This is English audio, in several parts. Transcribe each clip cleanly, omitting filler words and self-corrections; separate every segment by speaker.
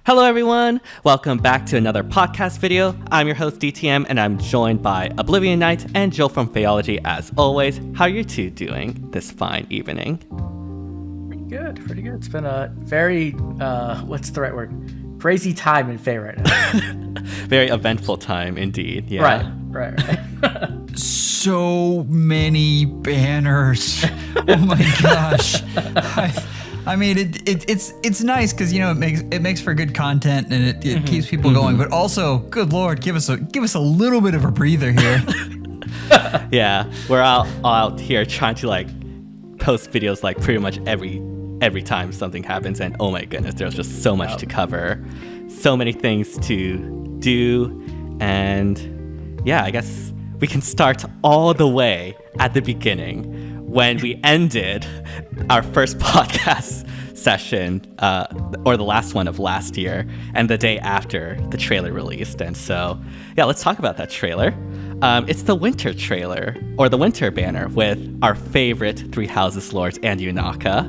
Speaker 1: Hello everyone, welcome back to another podcast video. I'm your host DTM and I'm joined by Oblivion Knight and Jill from Phaeology as always. How are you two doing this fine evening?
Speaker 2: Pretty good. It's been a very, what's the right word? Crazy time in Fae right now.
Speaker 1: Very eventful time indeed, yeah.
Speaker 2: Right.
Speaker 3: So many banners. Oh my gosh. I mean, it's nice because it makes for good content and it keeps people going. But also, good Lord, give us a little bit of a breather here.
Speaker 1: Yeah, we're out here trying to post videos pretty much every time something happens, and oh my goodness, there's just so much to cover, so many things to do, and yeah, I guess we can start all the way at the beginning. When we ended our first podcast session, or the last one of last year, and the day after the trailer released. And so, yeah, let's talk about that trailer. It's the winter trailer, or the winter banner, with our favorite Three Houses Lords and Yunaka.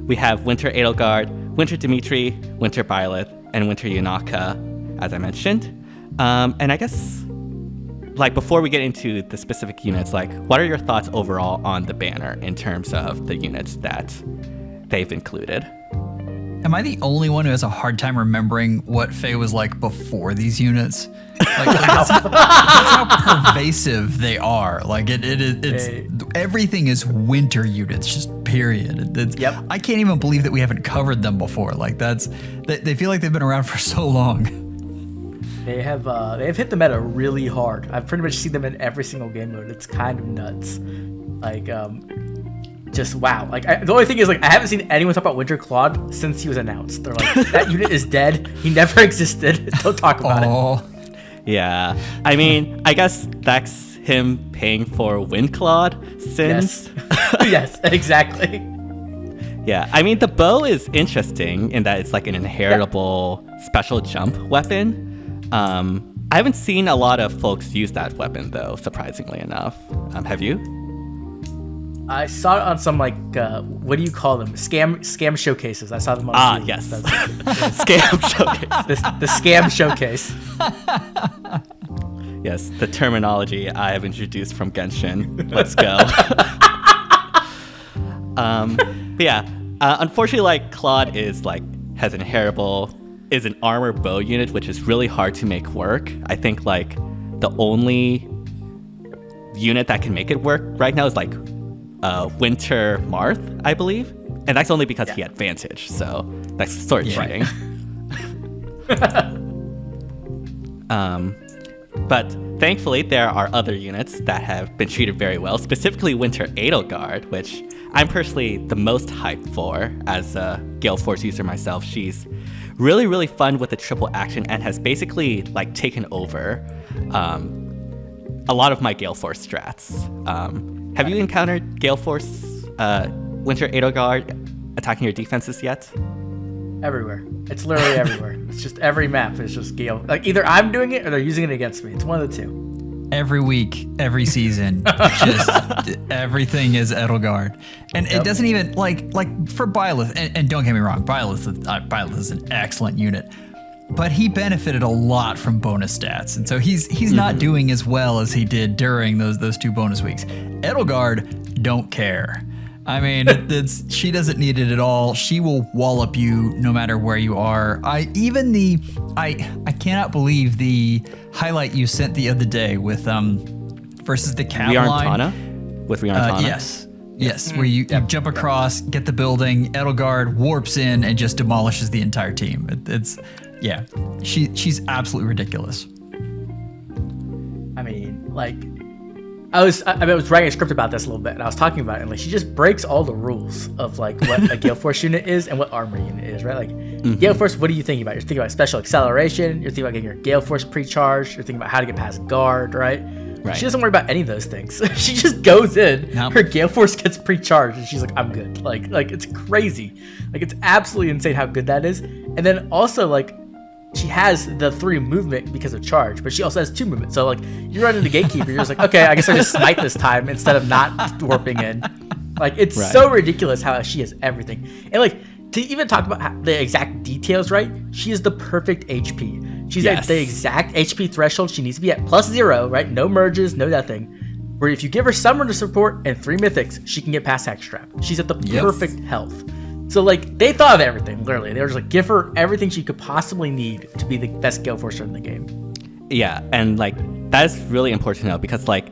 Speaker 1: We have Winter Edelgard, Winter Dimitri, Winter Byleth, and Winter Yunaka, as I mentioned. And I guess, before we get into the specific units, what are your thoughts overall on the banner in terms of the units that they've included?
Speaker 3: Am I the only one who has a hard time remembering what Fae was like before these units? That's how pervasive they are. Everything is winter units, just period.
Speaker 2: Yep.
Speaker 3: I can't even believe that we haven't covered them before. They feel like they've been around for so long.
Speaker 2: They have hit the meta really hard. I've pretty much seen them in every single game mode. It's kind of nuts. Just wow. The only thing is, I haven't seen anyone talk about Winter Claude since he was announced. They're like, that unit is dead. He never existed. Don't talk about it.
Speaker 1: Yeah. I mean, I guess that's him paying for Wind Claude since.
Speaker 2: Yes. Yes, exactly.
Speaker 1: Yeah. I mean, the bow is interesting in that it's an inheritable special jump weapon. I haven't seen a lot of folks use that weapon, though, surprisingly enough. Have you?
Speaker 2: I saw it on some, what do you call them? Scam showcases. I saw them on
Speaker 1: yes. Scam showcase.
Speaker 2: The scam showcase.
Speaker 1: Yes, the terminology I have introduced from Genshin. Let's go. But yeah, unfortunately, Claude is, has inheritable... is an armor bow unit, which is really hard to make work. I think the only unit that can make it work right now is Winter Marth, I believe, and that's only because he had Vantage, so that's sort of cheating. But thankfully there are other units that have been treated very well, specifically Winter Edelgard, which I'm personally the most hyped for as a Gale Force user myself. She's really, really fun with the triple action and has basically taken over a lot of my Gale Force strats. Have you encountered Gale Force Winter Edelgard attacking your defenses yet?
Speaker 2: Everywhere. It's literally everywhere. It's just every map. It's just Gale. Either I'm doing it or they're using it against me. It's one of the two.
Speaker 3: Every week, every season, just everything is Edelgard. And it doesn't even, for Byleth, and don't get me wrong, Byleth is an excellent unit, but he benefited a lot from bonus stats, and so he's not doing as well as he did during those 2 bonus weeks. Edelgard don't care. I mean, she doesn't need it at all. She will wallop you no matter where you are. I cannot believe the highlight you sent the other day with versus the cav line.
Speaker 1: With Rearmed
Speaker 3: Yes, where you jump across, get the building, Edelgard warps in and just demolishes the entire team. She's absolutely ridiculous.
Speaker 2: I mean, I was writing a script about this a little bit, and I was talking about it, and she just breaks all the rules of what a Gale Force unit is and what armor unit is, right? Gale Force, what are you thinking about? You're thinking about special acceleration, you're thinking about getting your Gale Force pre-charged, you're thinking about how to get past guard, right? She doesn't worry about any of those things. She just goes in, her Gale Force gets pre-charged, and she's like, I'm good. It's crazy. It's absolutely insane how good that is. And then also, she has the 3 movement because of charge, but she also has 2 movement. So you run into Gatekeeper, you're just okay, I guess I just smite this time instead of not warping in. It's so ridiculous how she has everything. And to even talk about the exact details, right? She is the perfect HP. She's at the exact HP threshold she needs to be at, +0, right? No merges, no nothing. Where if you give her Summoner support and 3 mythics, she can get past Hextrap. She's at the perfect health. So, like, they thought of everything, literally. They were just like, give her everything she could possibly need to be the best Gale Forcer in the game.
Speaker 1: Yeah, and, like, that is really important to know because, like,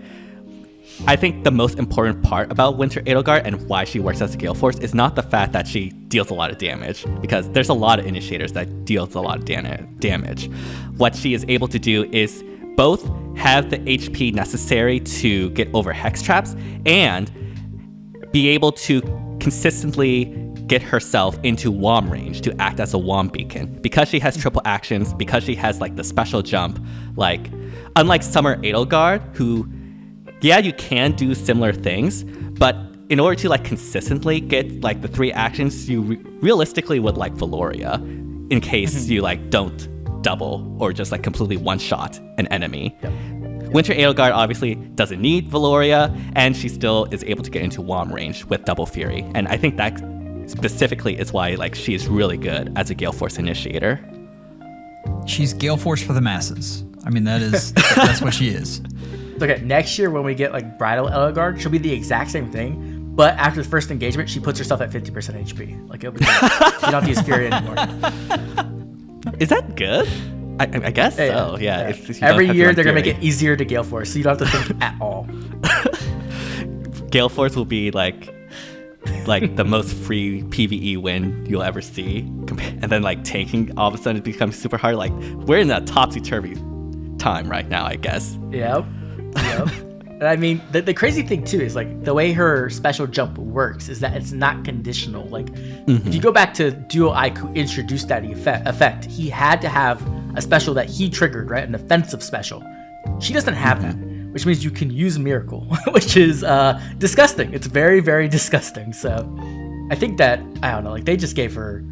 Speaker 1: I think the most important part about Winter Edelgard and why she works as a Gale Force is not the fact that she deals a lot of damage, because there's a lot of initiators that deals a lot of damage. What she is able to do is both have the HP necessary to get over Hex Traps and be able to consistently get herself into WOM range to act as a WOM beacon. Because she has triple actions, because she has, like, the special jump, like, unlike Summer Edelgard, who... yeah, you can do similar things, but in order to, like, consistently get, like, the 3 actions, you realistically would like Valoria in case you, like, don't double or just, like, completely one-shot an enemy. Winter Edelgard obviously doesn't need Valoria, and she still is able to get into WOM range with Double Fury. And I think that specifically is why, like, she is really good as a Gale Force initiator.
Speaker 3: She's Gale Force for the masses. I mean, that's what she is.
Speaker 2: Okay, next year when we get, like, Bridal Edelgard, she'll be the exact same thing, but after the first engagement, she puts herself at 50% HP. Like, it'll be good. She don't have to use Fury anymore.
Speaker 1: Is that good? I guess so, yeah.
Speaker 2: If every year, they're going to make it easier to Gale Force, so you don't have to think at all.
Speaker 1: Gale Force will be, like the most free PvE win you'll ever see. And then, like, tanking all of a sudden it becomes super hard. Like, we're in that topsy-turvy time right now, I guess.
Speaker 2: Yep. And I mean, the crazy thing too is, like, the way her special jump works is that it's not conditional. Like, if you go back to Duo Aiku introduced that effect, he had to have a special that he triggered, right? An offensive special. She doesn't have that, which means you can use Miracle, which is disgusting. It's very, very disgusting. So I think that, I don't know, like, they just gave her,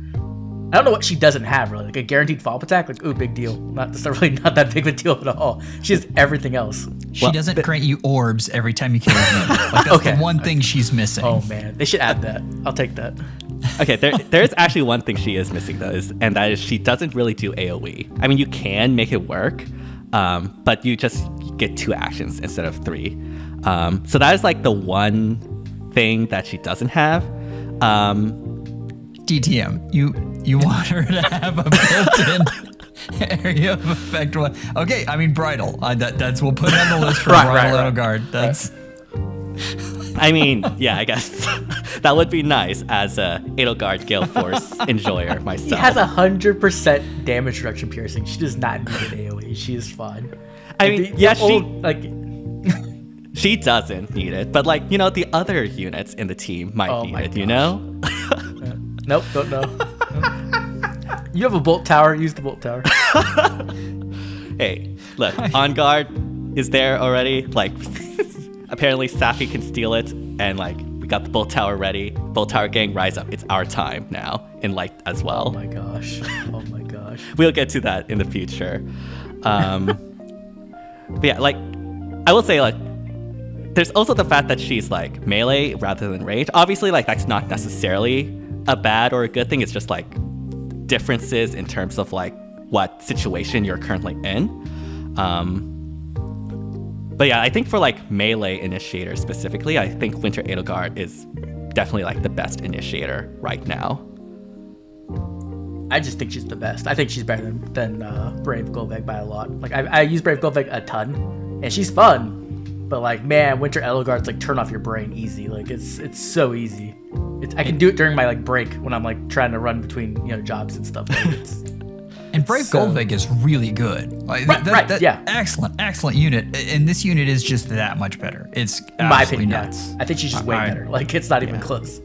Speaker 2: I don't know what she doesn't have, really. Like, a guaranteed follow-up attack? Like, ooh, big deal. That's really not that big of a deal at all. She has everything else.
Speaker 3: She doesn't grant you orbs every time you kill her. Like, that's the one thing she's missing.
Speaker 2: Oh, man. They should add that. I'll take that.
Speaker 1: Okay, there's actually one thing she is missing, though, and that is she doesn't really do AoE. I mean, you can make it work, but you just get 2 actions instead of 3. So that is, like, the one thing that she doesn't have.
Speaker 3: DTM, you want her to have a built-in area of effect one. Okay, I mean, Bridal. That's we'll put it on the list for Bridal Edelgard. That's.
Speaker 1: I mean, yeah, I guess that would be nice as a Edelgard Gale Force enjoyer myself.
Speaker 2: She has 100% damage reduction piercing. She does not need an AoE. She is fine.
Speaker 1: I mean, she doesn't need it, but, like, you know, the other units in the team might need it. Gosh. You know.
Speaker 2: Nope, don't know. You have a bolt tower. Use the bolt tower.
Speaker 1: Hey, look, On Guard is there already. Like, apparently Safy can steal it, and, like, we got the bolt tower ready. Bolt tower gang, rise up. It's our time now in Light as well.
Speaker 2: Oh my gosh.
Speaker 1: We'll get to that in the future. But yeah, like, I will say, like, there's also the fact that she's, like, melee rather than range. Obviously, like, that's not necessarily a bad or a good thing. It's just, like, differences in terms of, like, what situation you're currently in. But yeah, I think for, like, melee initiators specifically, I think Winter Edelgard is definitely, like, the best initiator right now.
Speaker 2: I just think she's the best. I think she's better than Brave Golveg by a lot. Like, I use Brave Golveg a ton, and she's fun. But, like, man, Winter Edelgard's, like, turn off your brain easy. Like, it's so easy. I can do it during my, like, break when I'm, like, trying to run between, you know, jobs and stuff. Like,
Speaker 3: and Brave Golveg is really good. Like,
Speaker 2: yeah.
Speaker 3: Excellent unit. And this unit is just that much better. It's absolutely nuts.
Speaker 2: I think she's just way better. Like, it's not even close.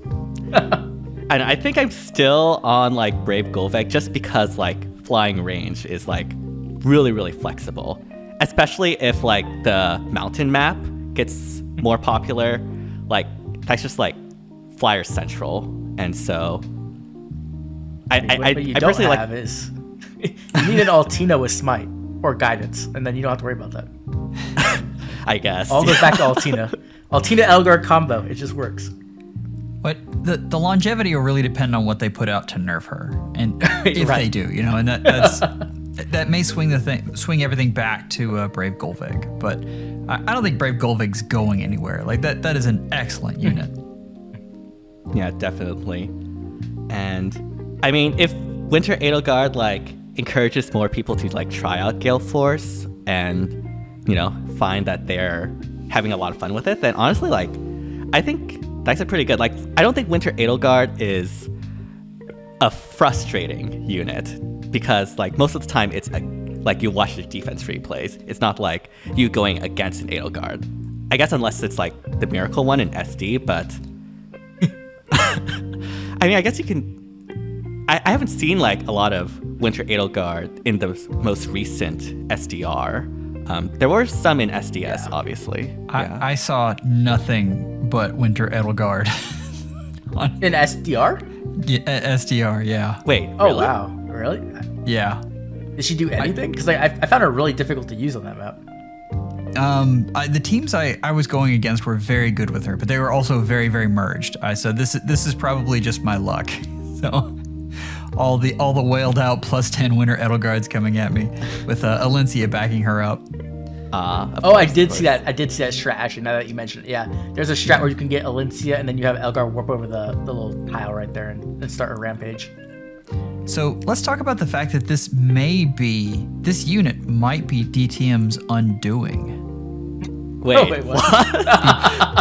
Speaker 1: And I think I'm still on, like, Brave Golveg just because, like, flying range is, like, really, really flexible. Especially if, like, the mountain map gets more popular. Like, that's just, like, flyer central. And so
Speaker 2: what you don't personally have is you need an Altina with Smite or Guidance, and then you don't have to worry about that.
Speaker 1: I guess.
Speaker 2: All goes back to Altina. Altina Edelgard combo. It just works.
Speaker 3: But the longevity will really depend on what they put out to nerf her, and if they do, and that may swing everything back to Brave Golvig. But I don't think Brave Golvig's going anywhere. Like that is an excellent unit.
Speaker 1: Yeah, definitely. And I mean, if Winter Edelgard encourages more people to try out Gale Force and find that they're having a lot of fun with it, then honestly I think that's a pretty good. I don't think Winter Edelgard is a frustrating unit because most of the time it's you watch the defense replays. It's not like you going against an Edelgard. I guess unless it's the miracle one in SD, but I mean, I guess you can. I haven't seen a lot of Winter Edelgard in the most recent SDR. There were some in SDS, obviously.
Speaker 3: I saw nothing but Winter Edelgard.
Speaker 2: In SDR?
Speaker 3: Yeah, SDR, yeah.
Speaker 1: Wait.
Speaker 2: Oh,
Speaker 1: really?
Speaker 2: wow. Really?
Speaker 3: Yeah.
Speaker 2: Did she do anything? Because I found her really difficult to use on that map.
Speaker 3: The teams I was going against were very good with her, but they were also very, very merged. I said this is probably just my luck. So all the wailed out +10 Winter Edelgards coming at me with Alencia backing her up.
Speaker 2: I did see that. I did see that strat actually. Now that you mentioned it, yeah, there's a strat where you can get Alencia and then you have Edelgard warp over the little tile right there and start a rampage.
Speaker 3: So let's talk about the fact that this unit might be DTM's undoing.
Speaker 1: Wait, what?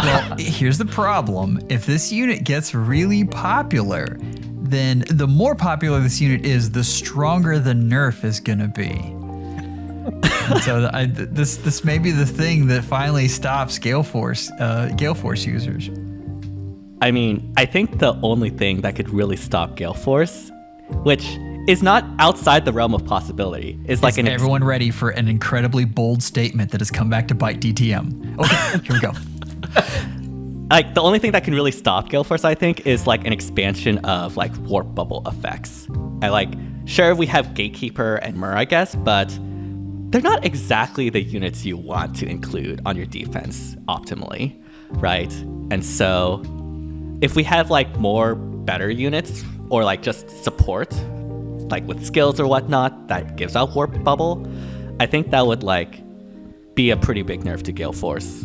Speaker 3: Well, here's the problem. If this unit gets really popular, then the more popular this unit is, the stronger the nerf is going to be. And so this may be the thing that finally stops Gale Force users.
Speaker 1: I mean, I think the only thing that could really stop Gale Force, which is not outside the realm of possibility, is
Speaker 3: everyone ready for an incredibly bold statement that has come back to bite DTM. Okay, here we go.
Speaker 1: The only thing that can really stop Gale Force, I think, is an expansion of warp bubble effects. And sure, we have Gatekeeper and Mur, I guess, but they're not exactly the units you want to include on your defense optimally, right? And so if we have more better units or just support, with skills or whatnot that gives out warp bubble, I think that would be a pretty big nerf to Gale Force.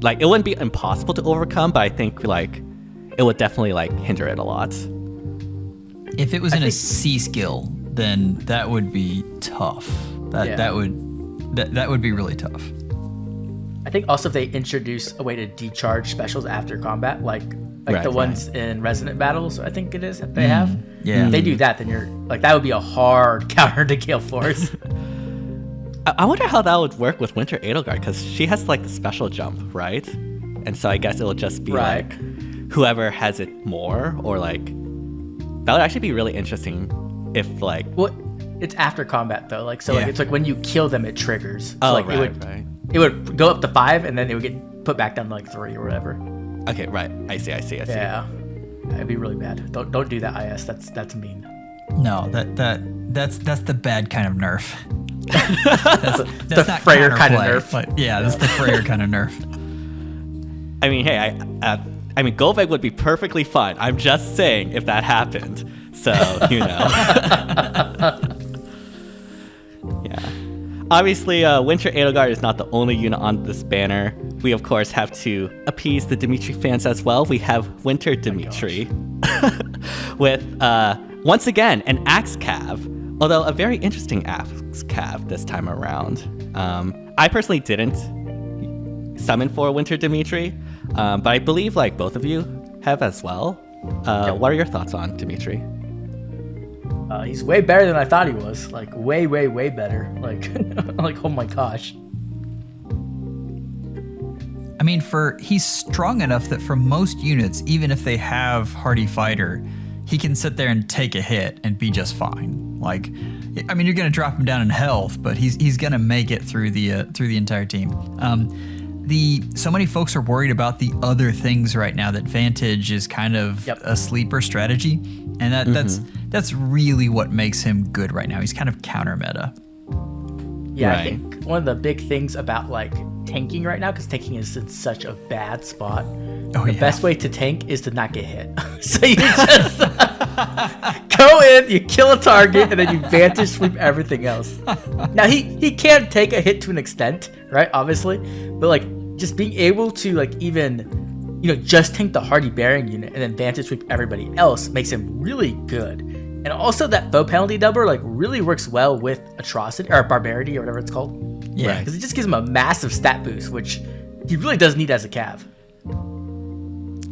Speaker 1: It wouldn't be impossible to overcome, but I think it would definitely hinder it a lot.
Speaker 3: If it was a C skill, then that would be tough. That would be really tough.
Speaker 2: I think also if they introduce a way to decharge specials after combat, the ones in Resonant Battles, I think it is that they have.
Speaker 3: Yeah.
Speaker 2: If they do that, then you're that would be a hard counter to Gale Force.
Speaker 1: I wonder how that would work with Winter Edelgard, because she has the special jump, right? And so I guess it'll just be whoever has it more, or that would actually be really interesting if
Speaker 2: well, it's after combat though, it's when you kill them it triggers. So it would go up to 5 and then it would get put back down to 3 or whatever.
Speaker 1: Okay, right. I see.
Speaker 2: Yeah, it'd be really bad. Don't do that, IS. That's mean.
Speaker 3: No, that's the bad kind of nerf.
Speaker 2: That's not Freyr kind of nerf.
Speaker 3: But that's the Freyr kind of nerf.
Speaker 1: I mean, hey, I mean, Golvig would be perfectly fine. I'm just saying if that happened. So yeah. Obviously, Winter Edelgard is not the only unit on this banner. We, of course, have to appease the Dimitri fans as well. We have Winter Dimitri with, once again, an Axe Cav, although a very interesting Axe Cav this time around. I personally didn't summon for Winter Dimitri, but I believe both of you have as well. What are your thoughts on Dimitri?
Speaker 2: He's way better than I thought he was. Way, way, way better. Oh my gosh.
Speaker 3: I mean, he's strong enough that for most units, even if they have Hardy Fighter, he can sit there and take a hit and be just fine. I mean, you're gonna drop him down in health, but he's gonna make it through the entire team. So many folks are worried about the other things right now, that Vantage is kind of a sleeper strategy, and that's really what makes him good right now. He's kind of counter meta.
Speaker 2: Yeah,
Speaker 1: Right.
Speaker 2: I think one of the big things about like tanking right now, because tanking is in such a bad spot, the best way to tank is to not get hit. So you just go in, you kill a target, and then you vantage sweep everything else. Now he can take a hit to an extent, right? Obviously, but like just being able to like even just tank the hardy bearing unit and then vantage sweep everybody else makes him really good. And also that foe penalty doubler like really works well with atrocity or barbarity or whatever it's called.
Speaker 3: Yeah.
Speaker 2: Because it just gives him a massive stat boost, which he really does need as a cav.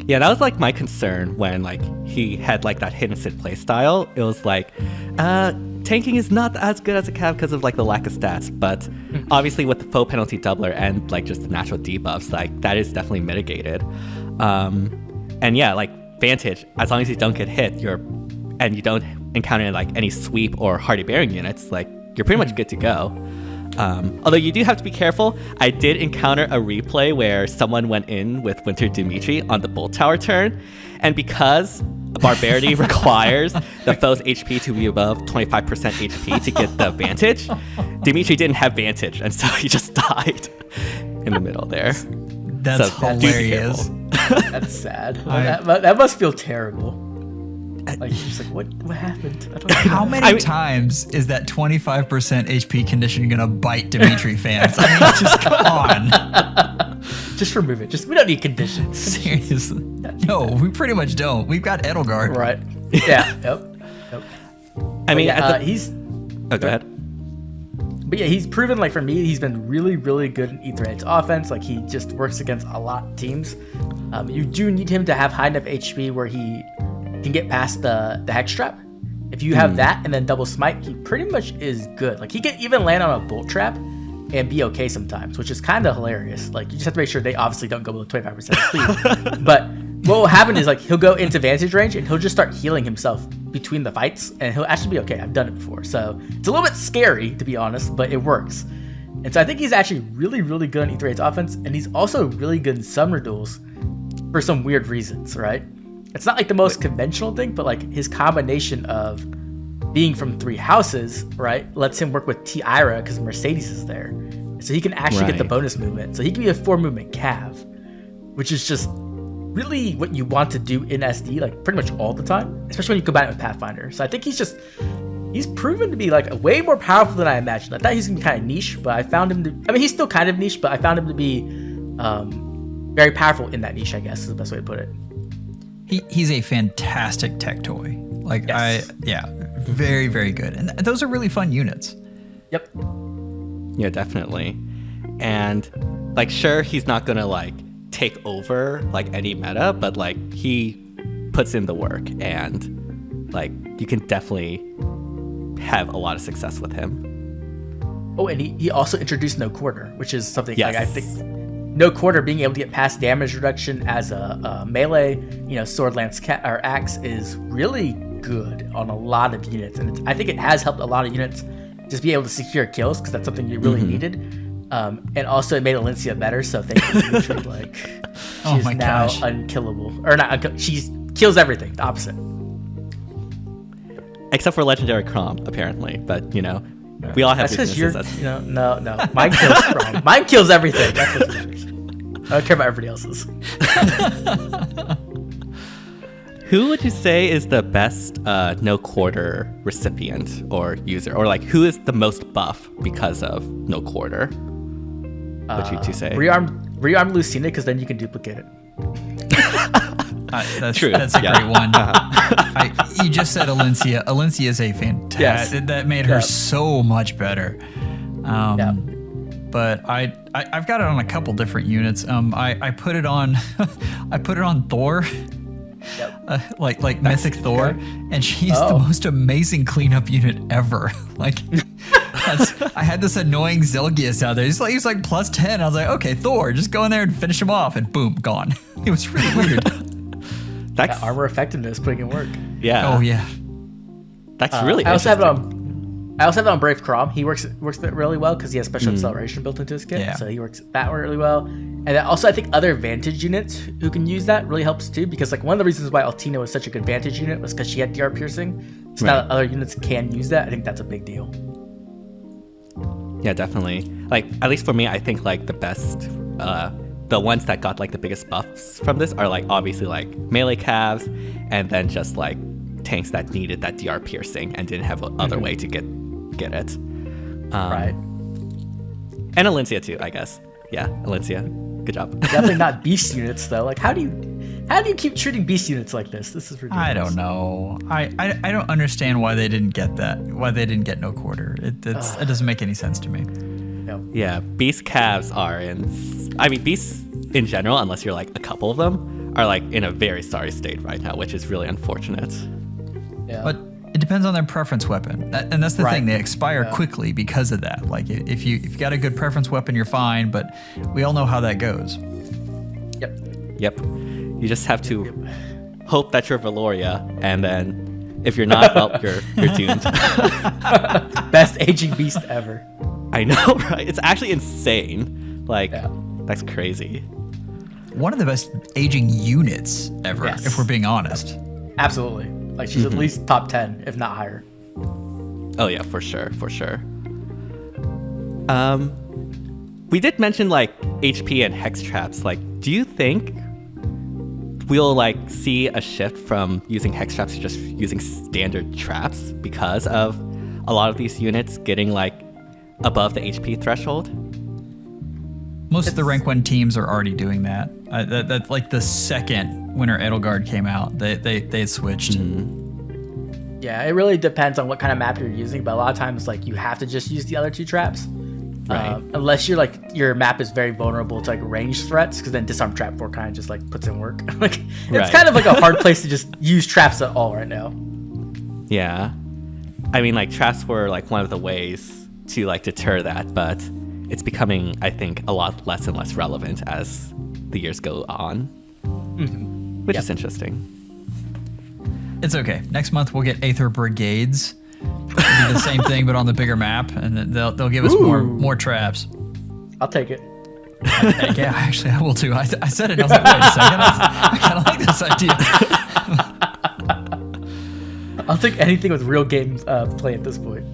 Speaker 1: Yeah, that was like my concern when like he had like that hidden sit play style. It was like, tanking is not as good as a cav because of like the lack of stats, but obviously with the foe penalty doubler and like just the natural debuffs, like that is definitely mitigated. And yeah, like vantage, as long as you don't get hit, and you don't encounter like any sweep or hardy bearing units, like you're pretty much good to go. Although you do have to be careful. I did encounter a replay where someone went in with Winter Dimitri on the Bolt Tower turn, and because Barbarity requires the foe's HP to be above 25% HP to get the Vantage, Dimitri didn't have Vantage, and so he just died in the middle there.
Speaker 3: That's hilarious.
Speaker 2: That's sad. That must feel terrible. Like, you're just like, what happened? I don't know.
Speaker 3: How many times is that 25% HP condition gonna bite Dimitri fans? I mean, just come on.
Speaker 2: Just remove it. We don't need conditions.
Speaker 3: Seriously. No, we pretty much don't. We've got Edelgard.
Speaker 2: Right. Yeah. Yep.
Speaker 1: I mean,
Speaker 2: he's.
Speaker 1: Oh, go ahead.
Speaker 2: But yeah, he's proven, like, for me, he's been really, really good in Aetherhead's offense. Like, he just works against a lot of teams. You do need him to have high enough HP where he can get past the Hex Trap. If you have that and then double smite, he pretty much is good. Like, he can even land on a Bolt Trap and be okay sometimes, which is kind of hilarious. Like, you just have to make sure they obviously don't go below 25% speed. But what will happen is, like, he'll go into vantage range and he'll just start healing himself between the fights, and he'll actually be okay. I've done it before. So it's a little bit scary, to be honest, but it works. And so I think he's actually really, really good in Aetherhead's offense, and he's also really good in Summoner Duels for some weird reasons, right? It's not like the most conventional thing, but like his combination of being from 3 houses, right, lets him work with T-Ira because Mercedes is there. So he can actually get the bonus movement. So he can be a 4 movement cav, which is just really what you want to do in SD, like pretty much all the time, especially when you combine it with Pathfinder. So I think he's proven to be like way more powerful than I imagined. I thought he was gonna be kind of niche, but I found him to, I mean, he's still kind of niche, but I found him to be very powerful in that niche, I guess is the best way to put it.
Speaker 3: He's a fantastic tech toy. Like,
Speaker 2: yes.
Speaker 3: Very, very good. And those are really fun units.
Speaker 2: Yep.
Speaker 1: Yeah, definitely. And like, sure, he's not gonna like take over like any meta, but like he puts in the work, and like you can definitely have a lot of success with him.
Speaker 2: Oh, and he also introduced no quarter, which is something like I think no quarter being able to get past damage reduction as a melee, sword, lance, or axe is really good on a lot of units, and I think it has helped a lot of units just be able to secure kills because that's something you really needed. And also it made Alencia better, so thank you, Dimitri. Like, she's now unkillable, or not. She kills everything, the opposite,
Speaker 1: except for legendary Crom, apparently. But we all have weaknesses.
Speaker 2: No. Mine kills Crom. Mine kills everything. That's what matters. I don't care about everybody else's.
Speaker 1: Who would you say is the best no quarter recipient or user, or like who is the most buff because of no quarter? What would you say?
Speaker 2: Rearmed Lucina, because then you can duplicate it.
Speaker 3: That's
Speaker 1: true.
Speaker 3: That's a great one. You just said Alencia. Alencia is a fantastic.
Speaker 2: Yes.
Speaker 3: That made her so much better. But I've got it on a couple different units. I put it on Thor.
Speaker 2: Yep.
Speaker 3: Like Mythic Thor, and she's the most amazing cleanup unit ever. Like, I had this annoying Zelgius out there. He's like plus 10. I was like, okay, Thor, just go in there and finish him off, and boom, gone. It was really weird.
Speaker 2: That's armor effectiveness putting in work.
Speaker 1: Yeah.
Speaker 3: Oh yeah.
Speaker 1: That's really.
Speaker 2: I also have it on Brave Crom. He works really well because he has special acceleration built into his kit. Yeah. So he works that one really well. And then also I think other Vantage units who can use that really helps too, because like one of the reasons why Altina was such a good Vantage unit was because she had DR piercing. So now that other units can use that, I think that's a big deal.
Speaker 1: Yeah, definitely. Like, at least for me, I think like the best, the ones that got like the biggest buffs from this are like obviously like melee calves, and then just like tanks that needed that DR piercing and didn't have other way to get it.
Speaker 2: Right.
Speaker 1: And Alencia too, I guess. Yeah, Alencia. Good job.
Speaker 2: Definitely not beast units though. Like, how do you keep treating beast units like this? This is ridiculous.
Speaker 3: I don't know. I don't understand why they didn't get that. Why they didn't get no quarter. It doesn't make any sense to me.
Speaker 2: No.
Speaker 1: Yeah, beast calves are beasts in general, unless you're like a couple of them, are like in a very sorry state right now, which is really unfortunate.
Speaker 2: Yeah.
Speaker 3: But it depends on their preference weapon, and that's the thing. They expire
Speaker 2: Yeah.
Speaker 3: quickly because of that. Like if you got a good preference weapon, you're fine. But we all know how that goes.
Speaker 2: Yep.
Speaker 1: You just have to hope that you're Valoria, and then if you're not, well, you're doomed.
Speaker 2: Best aging beast ever.
Speaker 1: I know, right? It's actually insane. Like,
Speaker 2: Yeah.
Speaker 1: that's crazy.
Speaker 3: One of the best aging units ever,
Speaker 2: Yes.
Speaker 3: if we're being honest.
Speaker 2: Absolutely. Like, she's at least top 10, if not higher.
Speaker 1: Oh yeah, for sure. We did mention like HP and hex traps. Like, do you think we'll like see a shift from using hex traps to just using standard traps because of a lot of these units getting like above the HP threshold?
Speaker 3: Most of the rank 1 teams are already doing that. That's like the second Winter Edelgard came out, they switched.
Speaker 2: Yeah, it really depends on what kind of map you're using, but a lot of times like you have to just use the other 2 traps.
Speaker 1: Right.
Speaker 2: Unless you're like your map is very vulnerable to like ranged threats, because then disarm trap 4 kind of just like puts in work. Like it's
Speaker 1: Right.
Speaker 2: kind of like a hard place to just use traps at all right now.
Speaker 1: Yeah. I mean, like, traps were like one of the ways to like deter that, but it's becoming, I think, a lot less and less relevant as the years go on, which is interesting.
Speaker 3: It's okay. Next month we'll get Aether Brigades. It'll be the same thing, but on the bigger map, and then they'll give us more traps.
Speaker 2: I'll take it.
Speaker 3: Yeah, actually, I will too. I said it, and I was like, wait a second, I kind of like this idea.
Speaker 2: I'll take anything with real game play at this point.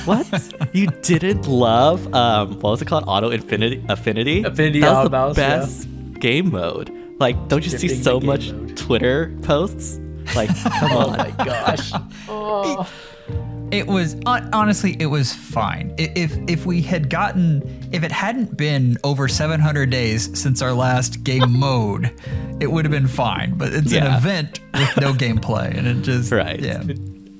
Speaker 1: What? You didn't love what was it called? Auto Affinity?
Speaker 2: Affinity
Speaker 1: That was
Speaker 2: Mouse,
Speaker 1: the best game mode. Like, don't you see
Speaker 2: Shifting
Speaker 1: so
Speaker 2: the game
Speaker 1: much
Speaker 2: mode.
Speaker 1: Twitter posts? Like, come
Speaker 2: Oh
Speaker 1: on.
Speaker 2: my gosh. Oh.
Speaker 3: It was honestly, it was fine. If it hadn't been over 700 days since our last game mode, it would have been fine. But it's an event with no gameplay, and it just yeah.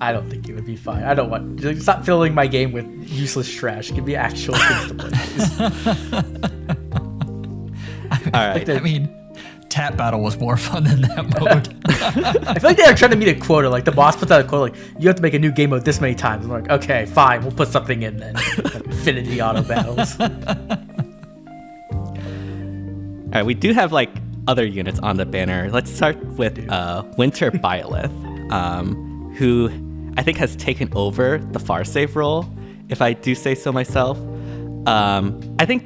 Speaker 2: I don't think it would be fine. I don't want. Stop filling my game with useless trash. Give me actual things to play.
Speaker 1: All right.
Speaker 3: I mean, Tap Battle was more fun than that mode.
Speaker 2: I feel like they are trying to meet a quota. Like the boss puts out a quota, like you have to make a new game mode this many times. I'm like, okay, fine, we'll put something in then. Like Infinity auto battles.
Speaker 1: All right, we do have like other units on the banner. Let's start with Winter Byleth, who I think has taken over the far save role, if I do say so myself. I think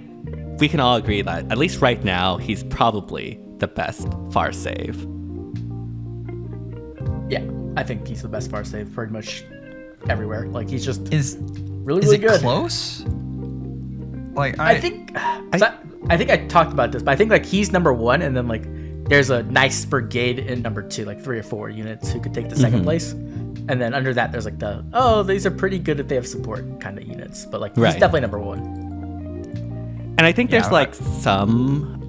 Speaker 1: we can all agree that at least right now he's probably the best far save.
Speaker 2: Yeah, I think he's the best far save pretty much everywhere. Like he's just
Speaker 3: Is
Speaker 2: really
Speaker 3: it
Speaker 2: good.
Speaker 3: close? Like
Speaker 2: I think I talked about this, but I think like he's number 1, and then like there's a nice brigade in number 2, like 3 or 4 units who could take the second place. And then under that, there's like these are pretty good if they have support kind of units. But like he's definitely number 1.
Speaker 1: And I think there's like some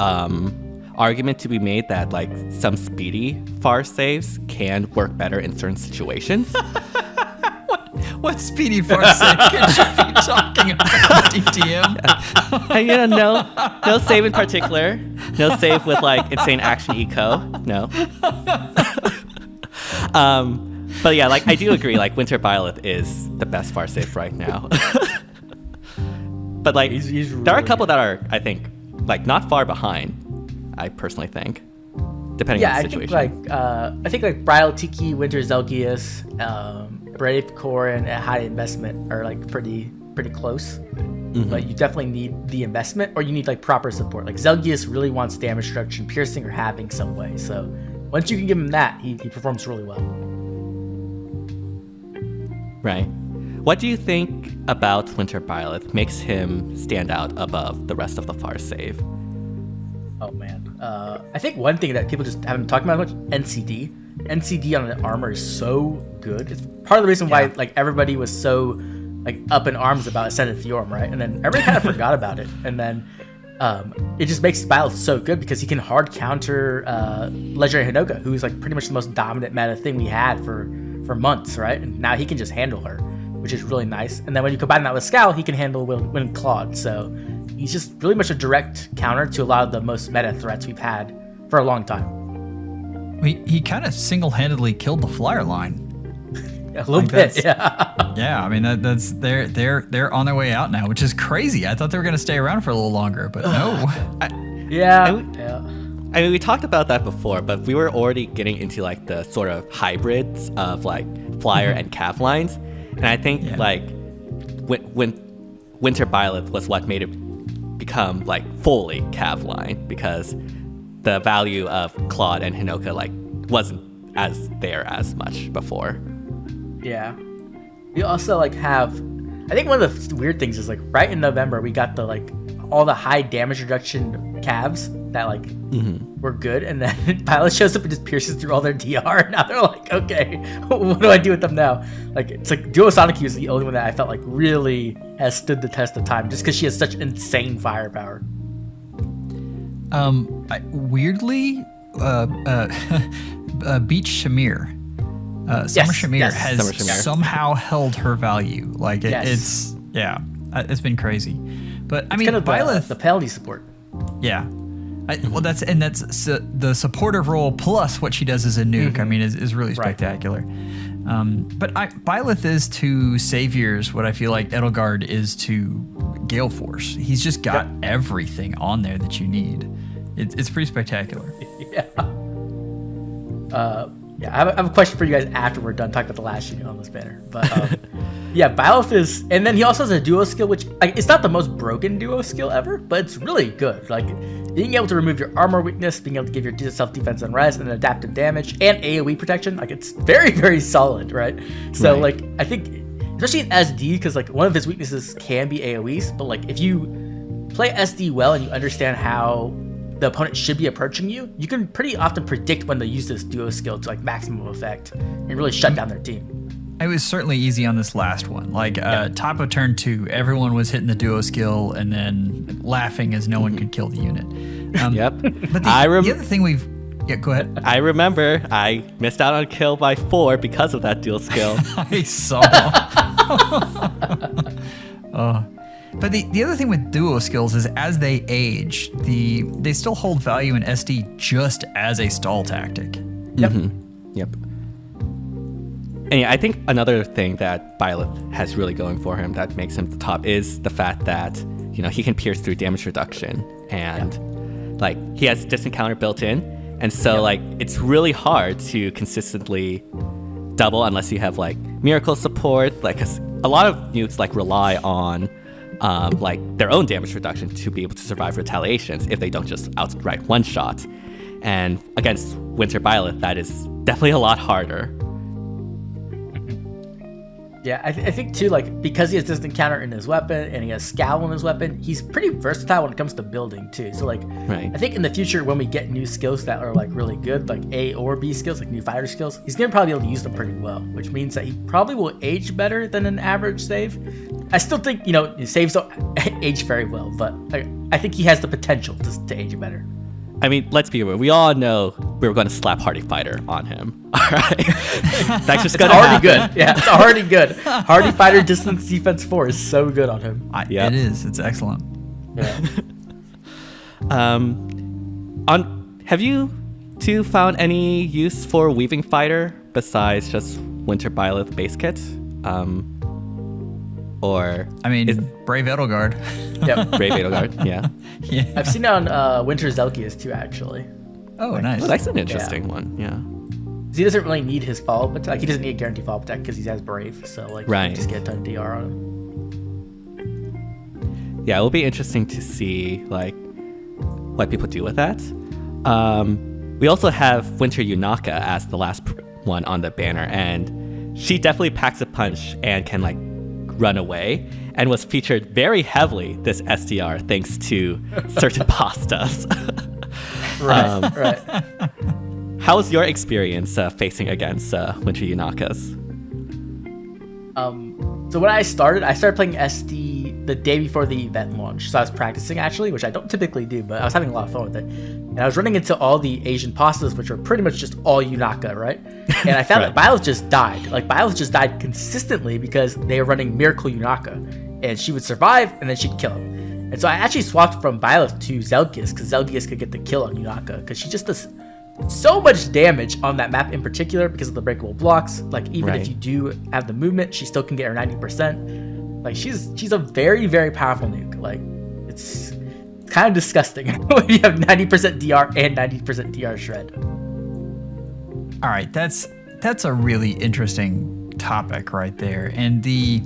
Speaker 1: argument to be made that like some speedy far saves can work better in certain situations.
Speaker 3: What speedy far save could you be talking about, DTM?
Speaker 1: And no save in particular. No save with like insane action eco. No. But yeah, like I do agree, like Winter Byleth is the best far save right now. But like
Speaker 2: He's really
Speaker 1: there are a couple that are, I think, like not far behind, I personally think. Depending on the situation.
Speaker 2: I think like Bridal Tiki, Winter Zelgius, Brave Corrin, and High Investment are like pretty close. But you definitely need the investment, or you need like proper support. Like Zelgius really wants damage reduction, piercing, or having some way. So once you can give him that, he performs really well.
Speaker 1: Right. What do you think about Winter Byleth makes him stand out above the rest of the Far save?
Speaker 2: Oh man, I think one thing that people just haven't talked about much, NCD. NCD on the armor is so good. It's part of the reason why like everybody was so like up in arms about Ascended Theorem, right? And then everybody kind of forgot about it. And then it just makes Byleth so good because he can hard counter Legendary Hinoka, who's like pretty much the most dominant meta thing we had for months, right? And now he can just handle her, which is really nice. And then when you combine that with Scowl, he can handle Wind Claude. So he's just really much a direct counter to a lot of the most meta threats we've had for a long time.
Speaker 3: He kind of single-handedly killed the flyer line.
Speaker 2: A little bit, yeah.
Speaker 3: Yeah, I mean that's they're on their way out now, which is crazy. I thought they were gonna stay around for a little longer, but no.
Speaker 1: I mean, we talked about that before, but we were already getting into like the sort of hybrids of like flyer and cav lines, and I think like when Winter Byleth was what made it become like fully cav line, because the value of Claude and Hinoka like wasn't as there as much before.
Speaker 2: Yeah. We also like have, I think one of the weird things is like right in November we got the like all the high damage reduction calves that like were good, and then Byleth shows up and just pierces through all their DR, and now they're like, okay, what do I do with them now? Like it's like Duo Sonic is the only one that I felt like really has stood the test of time, just because she has such insane firepower.
Speaker 3: Weirdly, Beach Shamir. Summer Shamir has somehow held her value. Like it's been crazy. But I mean,
Speaker 2: kind of
Speaker 3: Byleth,
Speaker 2: the penalty support.
Speaker 3: Yeah. That's the supportive role plus what she does as a nuke. I mean, is really spectacular. But Byleth is to Saviors what I feel like Edelgard is to Gale Force. He's just got everything on there that you need. It's pretty spectacular.
Speaker 2: I have a question for you guys after we're done talking about the last unit on this banner. But Byleth is, and then he also has a duo skill, which like, it's not the most broken duo skill ever, but it's really good. Like being able to remove your armor weakness, being able to give your self-defense and res and adaptive damage and AoE protection, like it's very, very solid, right? So like I think, especially in SD, because like one of his weaknesses can be AoEs, but like if you play SD well and you understand how the opponent should be approaching you, you can pretty often predict when they use this duo skill to like maximum effect and really shut down their team.
Speaker 3: It was certainly easy on this last one. Like top of turn 2, everyone was hitting the duo skill and then laughing as no one could kill the unit. But the other thing go ahead.
Speaker 1: I remember I missed out on a kill by 4 because of that dual skill.
Speaker 3: I saw. But the other thing with duo skills is as they age, they still hold value in SD just as a stall tactic.
Speaker 1: Yep. And yeah, I think another thing that Byleth has really going for him that makes him the top is the fact that, you know, he can pierce through damage reduction, and like he has distant counter built in, and so like it's really hard to consistently double unless you have like miracle support, like 'cause a lot of nukes like rely on like their own damage reduction to be able to survive retaliations if they don't just outright one shot. And against Winter Byleth, that is definitely a lot harder.
Speaker 2: Yeah, I think too, like because he has distant counter in his weapon and he has Scowl in his weapon, he's pretty versatile when it comes to building too. So like, I think in the future when we get new skills that are like really good, like A or B skills, like new fighter skills, he's gonna probably be able to use them pretty well, which means that he probably will age better than an average save. I still think, you know, saves don't age very well, but I think he has the potential to age better.
Speaker 1: I mean, let's be real. We all know we were going to slap Hardy Fighter on him. All right, that's just going to
Speaker 2: already good. Yeah, it's already good. Hardy Fighter Distance Defense 4 is so good on him.
Speaker 3: It is. It's excellent.
Speaker 2: Yeah.
Speaker 1: Have you two found any use for Weaving Fighter besides just Winter Byleth base kit? Or
Speaker 3: I mean, Brave Edelgard.
Speaker 2: Yep.
Speaker 1: Brave Edelgard, yeah.
Speaker 2: I've seen it on Winter Zelkius too, actually.
Speaker 3: Oh, nice.
Speaker 1: Well, that's an interesting one, yeah.
Speaker 2: He doesn't really need his follow-up attack. Like, he doesn't need a guaranteed follow-up attack because he has Brave, so like you can just get a ton of DR on him.
Speaker 1: Yeah, it will be interesting to see like what people do with that. We also have Winter Yunaka as the last one on the banner, and she definitely packs a punch and can like run away, and was featured very heavily this SDR thanks to certain pastas.
Speaker 2: Right.
Speaker 1: How was your experience facing against Winter Yunakas?
Speaker 2: So when I started playing SD the day before the event launch. So I was practicing actually, which I don't typically do, but I was having a lot of fun with it. And I was running into all the Asian pastas, which are pretty much just all Yunaka, right? And I found that Byleth just died. Like Byleth just died consistently because they were running Miracle Yunaka. And she would survive and then she'd kill him. And so I actually swapped from Byleth to Zelgius because Zelgius could get the kill on Yunaka because she just does so much damage on that map in particular because of the breakable blocks. Like even if you do have the movement, she still can get her 90%. Like she's a very, very powerful nuke. Like it's kind of disgusting when you have 90% DR and 90% DR shred.
Speaker 3: All right, that's a really interesting topic right there. And the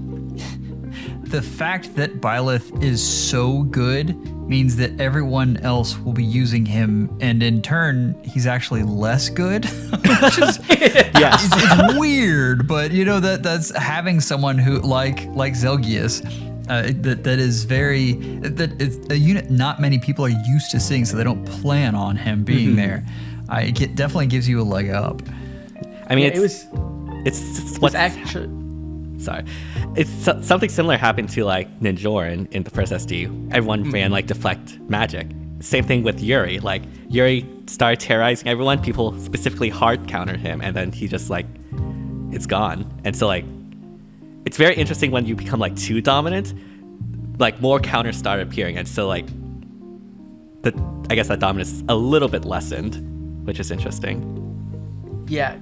Speaker 3: fact that Byleth is so good means that everyone else will be using him, and in turn, he's actually less good. Which is, it's weird, but you know that's having someone who like Zelgius, that is a unit not many people are used to seeing, so they don't plan on him being there. It definitely gives you a leg up.
Speaker 1: I mean, it's something similar happened to like Ninjor in the first SD. Everyone ran like deflect magic. Same thing with Yuri. Like Yuri started terrorizing everyone. People specifically hard countered him, and then he just like it's gone. And so like it's very interesting when you become like too dominant. Like more counters start appearing, and so like I guess that dominance is a little bit lessened, which is interesting.
Speaker 2: Yeah.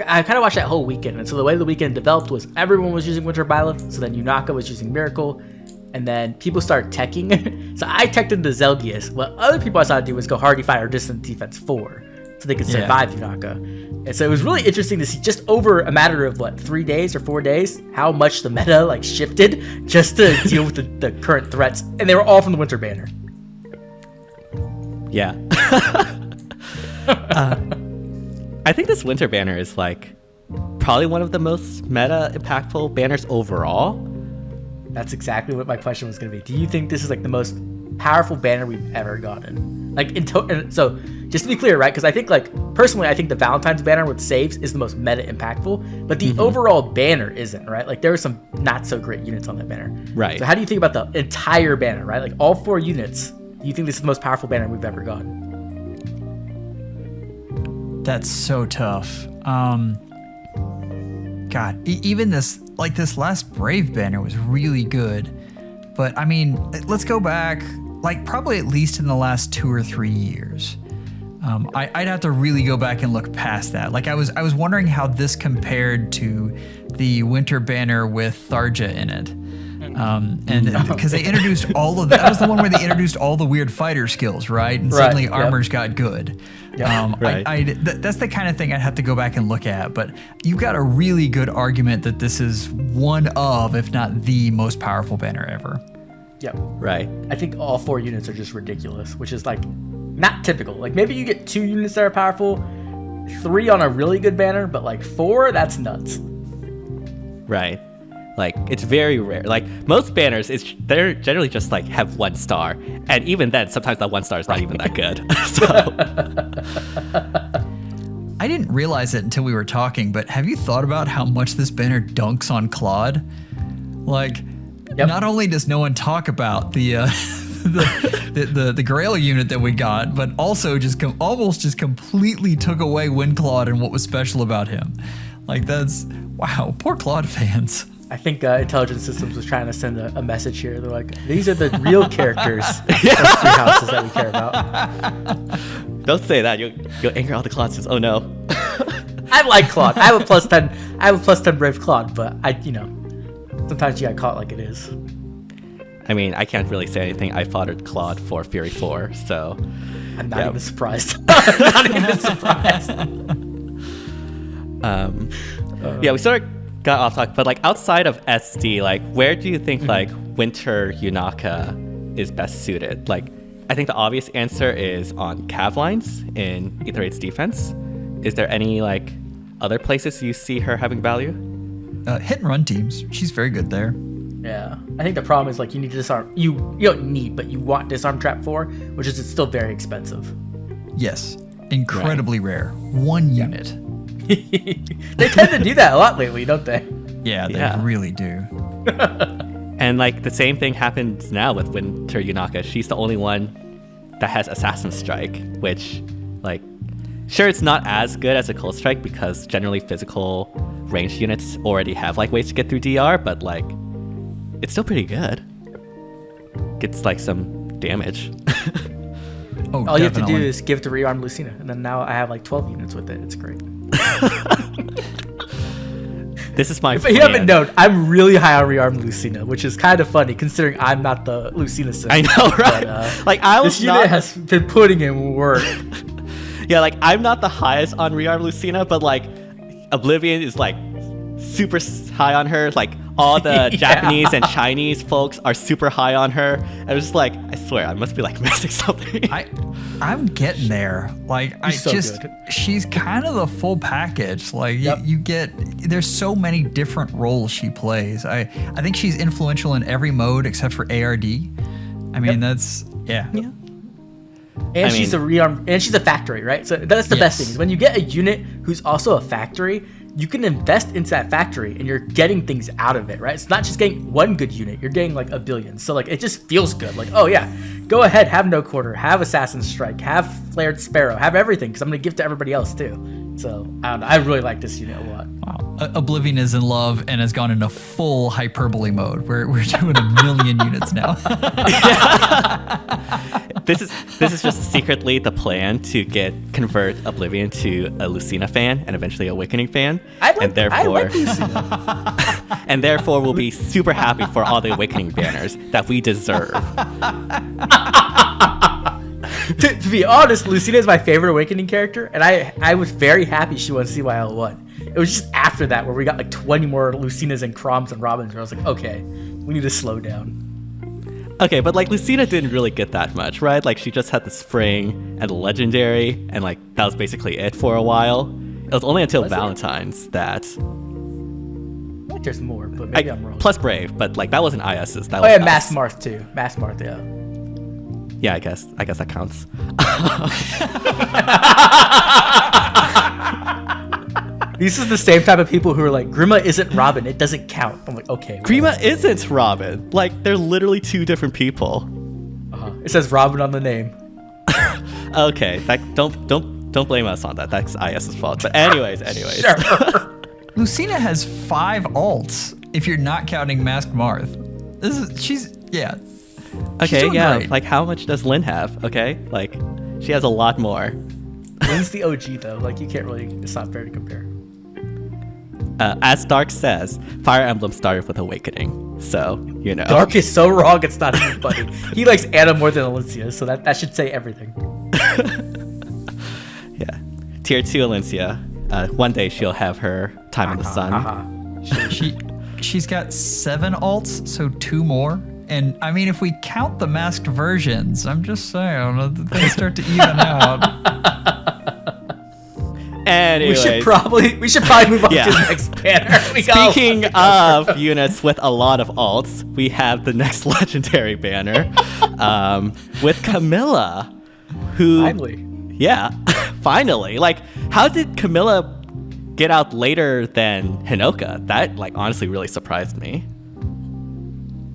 Speaker 2: I kind of watched that whole weekend, and so the way the weekend developed was everyone was using Winter Byleth, so then Yunaka was using Miracle, and then people started teching. So I teched into Zelgius. What other people I saw do was go Hardy Fire or Distant Defense 4, so they could survive Yunaka. And so it was really interesting to see just over a matter of 3 days or 4 days how much the meta like shifted just to deal with the current threats, and they were all from the Winter Banner.
Speaker 1: Yeah. I think this Winter Banner is like probably one of the most meta impactful banners overall.
Speaker 2: That's exactly what my question was going to be. Do you think this is like the most powerful banner we've ever gotten? Like so just to be clear, right? Because I think like personally, I think the Valentine's banner with saves is the most meta impactful, but the overall banner isn't, right? Like there are some not so great units on that banner. Right. So how do you think about the entire banner, right? Like all 4 units, do you think this is the most powerful banner we've ever gotten?
Speaker 3: That's so tough. God, even this last Brave banner was really good. But I mean, let's go back, like probably at least in the last 2 or 3 years. I'd have to really go back and look past that. Like I was wondering how this compared to the Winter banner with Thracia in it. And because they introduced all of that was the one where they introduced all the weird fighter skills, right? And suddenly armors got good. That's the kind of thing I'd have to go back and look at. But you've got a really good argument that this is one of, if not the most powerful banner ever.
Speaker 2: Yeah.
Speaker 1: Right.
Speaker 2: I think all 4 units are just ridiculous, which is like not typical. Like maybe you get 2 units that are powerful, 3 on a really good banner, but like 4, that's nuts.
Speaker 1: Right. Like it's very rare. Like most banners, they're generally just like have 1 star, and even then, sometimes that 1 star is not even that good. So
Speaker 3: I didn't realize it until we were talking, but have you thought about how much this banner dunks on Claude? Like, not only does no one talk about the Grail unit that we got, but also almost completely took away Wind Claude and what was special about him. Like that's wow, poor Claude fans.
Speaker 2: I think Intelligence Systems was trying to send a message here. They're like, these are the real characters of 3 houses that we care about.
Speaker 1: Don't say that. You'll anger all the Claudes. Oh no.
Speaker 2: I like Claude. I have a +10 Brave Claude, but sometimes you got caught like it is.
Speaker 1: I mean, I can't really say anything. I foddered Claude for Fury 4, so
Speaker 2: I'm not even surprised. I'm not even surprised.
Speaker 1: We sort of got off topic, but like outside of SD, like where do you think like Winter Yunaka is best suited? Like I think the obvious answer is on cav lines in Aether 8's defense. Is there any like other places you see her having value?
Speaker 3: Hit and run teams. She's very good there.
Speaker 2: Yeah, I think the problem is like you need to disarm. You don't need, but you want disarm trap 4, which is still very expensive.
Speaker 3: Yes, incredibly rare. 1 unit.
Speaker 2: They tend to do that a lot lately, don't they?
Speaker 3: Yeah, they really do.
Speaker 1: And like the same thing happens now with Winter Yunaka. She's the only one that has Assassin Strike, which like sure it's not as good as a Cold Strike because generally physical ranged units already have like ways to get through DR, but like it's still pretty good. Gets like some damage.
Speaker 2: All you have to do is give it to Rearmed Lucina, and then now I have like 12 units with it. It's great.
Speaker 1: This is my
Speaker 2: If you haven't known, I'm really high on Rearmed Lucina, which is kind of funny considering I'm not the Lucina sim.
Speaker 1: I know, right? But, like I was
Speaker 2: this unit has been putting in work.
Speaker 1: Yeah, like I'm not the highest on Rearmed Lucina, but like Oblivion is like super high on her. Like all the Japanese and Chinese folks are super high on her. I was just like, I swear, I must be like missing something.
Speaker 3: I'm getting there. Like she's kind of the full package. Like you get, there's so many different roles she plays. I think she's influential in every mode except for ARD. I mean, that's
Speaker 2: And she's a rearm, and she's a factory, right? So that's the best thing is when you get a unit who's also a factory, you can invest into that factory and you're getting things out of it, right? It's not just getting one good unit, you're getting like a billion. So like it just feels good. Like, oh yeah, go ahead, have No Quarter, have Assassin's Strike, have Flared Sparrow, have everything, because I'm gonna give to everybody else too. So I don't know, I really like this unit a lot.
Speaker 3: Wow. Oblivion is in love and has gone into full hyperbole mode. We're doing 1,000,000 units now.
Speaker 1: This is just secretly the plan to convert Oblivion to a Lucina fan and eventually Awakening fan.
Speaker 2: I like Lucina.
Speaker 1: And therefore we'll be super happy for all the Awakening banners that we deserve.
Speaker 2: To be honest, Lucina is my favorite Awakening character, and I was very happy she won CYL1. It was just after that where we got like 20 more Lucinas and Chroms and Robins, where I was like, okay, we need to slow down.
Speaker 1: Okay, but like Lucina didn't really get that much, right? Like she just had the Spring and the Legendary, and like that was basically it for a while. It was only until Valentine's that.
Speaker 2: I think there's more, but maybe I'm wrong.
Speaker 1: Plus Brave, but like that wasn't IS's. That
Speaker 2: was
Speaker 1: us.
Speaker 2: Mass Marth too. Mass Marth, yeah.
Speaker 1: Yeah, I guess that counts.
Speaker 2: This is the same type of people who are like, Grima isn't Robin, it doesn't count. I'm like, okay.
Speaker 1: Grima isn't Robin. Like, they're literally two different people.
Speaker 2: It says Robin on the name.
Speaker 1: Okay, don't blame us on that. That's IS's fault. But anyways.
Speaker 2: Sure.
Speaker 3: Lucina has 5 alts if you're not counting Masked Marth.
Speaker 1: Okay, yeah.
Speaker 3: Great.
Speaker 1: Like, how much does Lynn have? Okay, like, she has a lot more.
Speaker 2: Lynn's the OG though. Like, you can't really. It's not fair to compare.
Speaker 1: As Dark says, Fire Emblem started with Awakening, so you know.
Speaker 2: Dark is so wrong. It's not even funny. He likes Anna more than Alencia, so that should say everything.
Speaker 1: Yeah, Tier 2 Alencia. One day she'll have her time in the sun.
Speaker 3: She's got 7 alts, so 2 more. And I mean, if we count the masked versions, I'm just saying, they start to even out.
Speaker 1: Anyways.
Speaker 2: We should probably move on to the next banner.
Speaker 1: Speaking of units with a lot of alts, we have the next legendary banner with Camilla, who
Speaker 2: finally.
Speaker 1: Yeah, finally. Like, how did Camilla get out later than Hinoka? That like honestly really surprised me.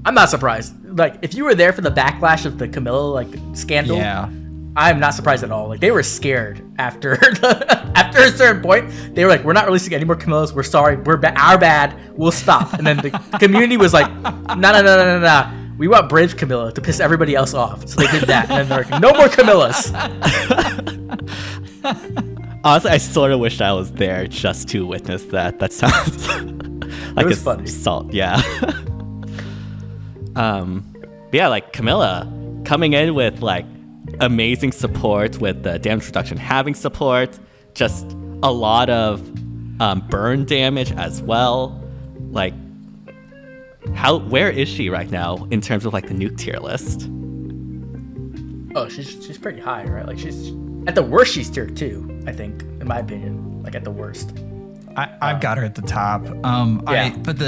Speaker 2: I'm not surprised. Like, if you were there for the backlash of the Camilla like scandal, I'm not surprised at all. Like, they were scared after after a certain point. They were like, "We're not releasing any more Camillas. We're sorry. Our bad. We'll stop." And then the community was like, "No. We want Brave Camilla to piss everybody else off." So they did that, and then they're like, "No more Camillas."
Speaker 1: Honestly, I sort of wish I was there just to witness that. That sounds like
Speaker 2: it was funny.
Speaker 1: Assault. Yeah. Yeah, like Camilla coming in with like amazing support with the damage reduction, having support, just a lot of burn damage as well. Like, where is she right now in terms of like the nuke tier list?
Speaker 2: Oh, she's pretty high, right? Like, she's at the worst, she's tier 2, I think, in my opinion. Like, at the worst.
Speaker 3: I've got her at the top. But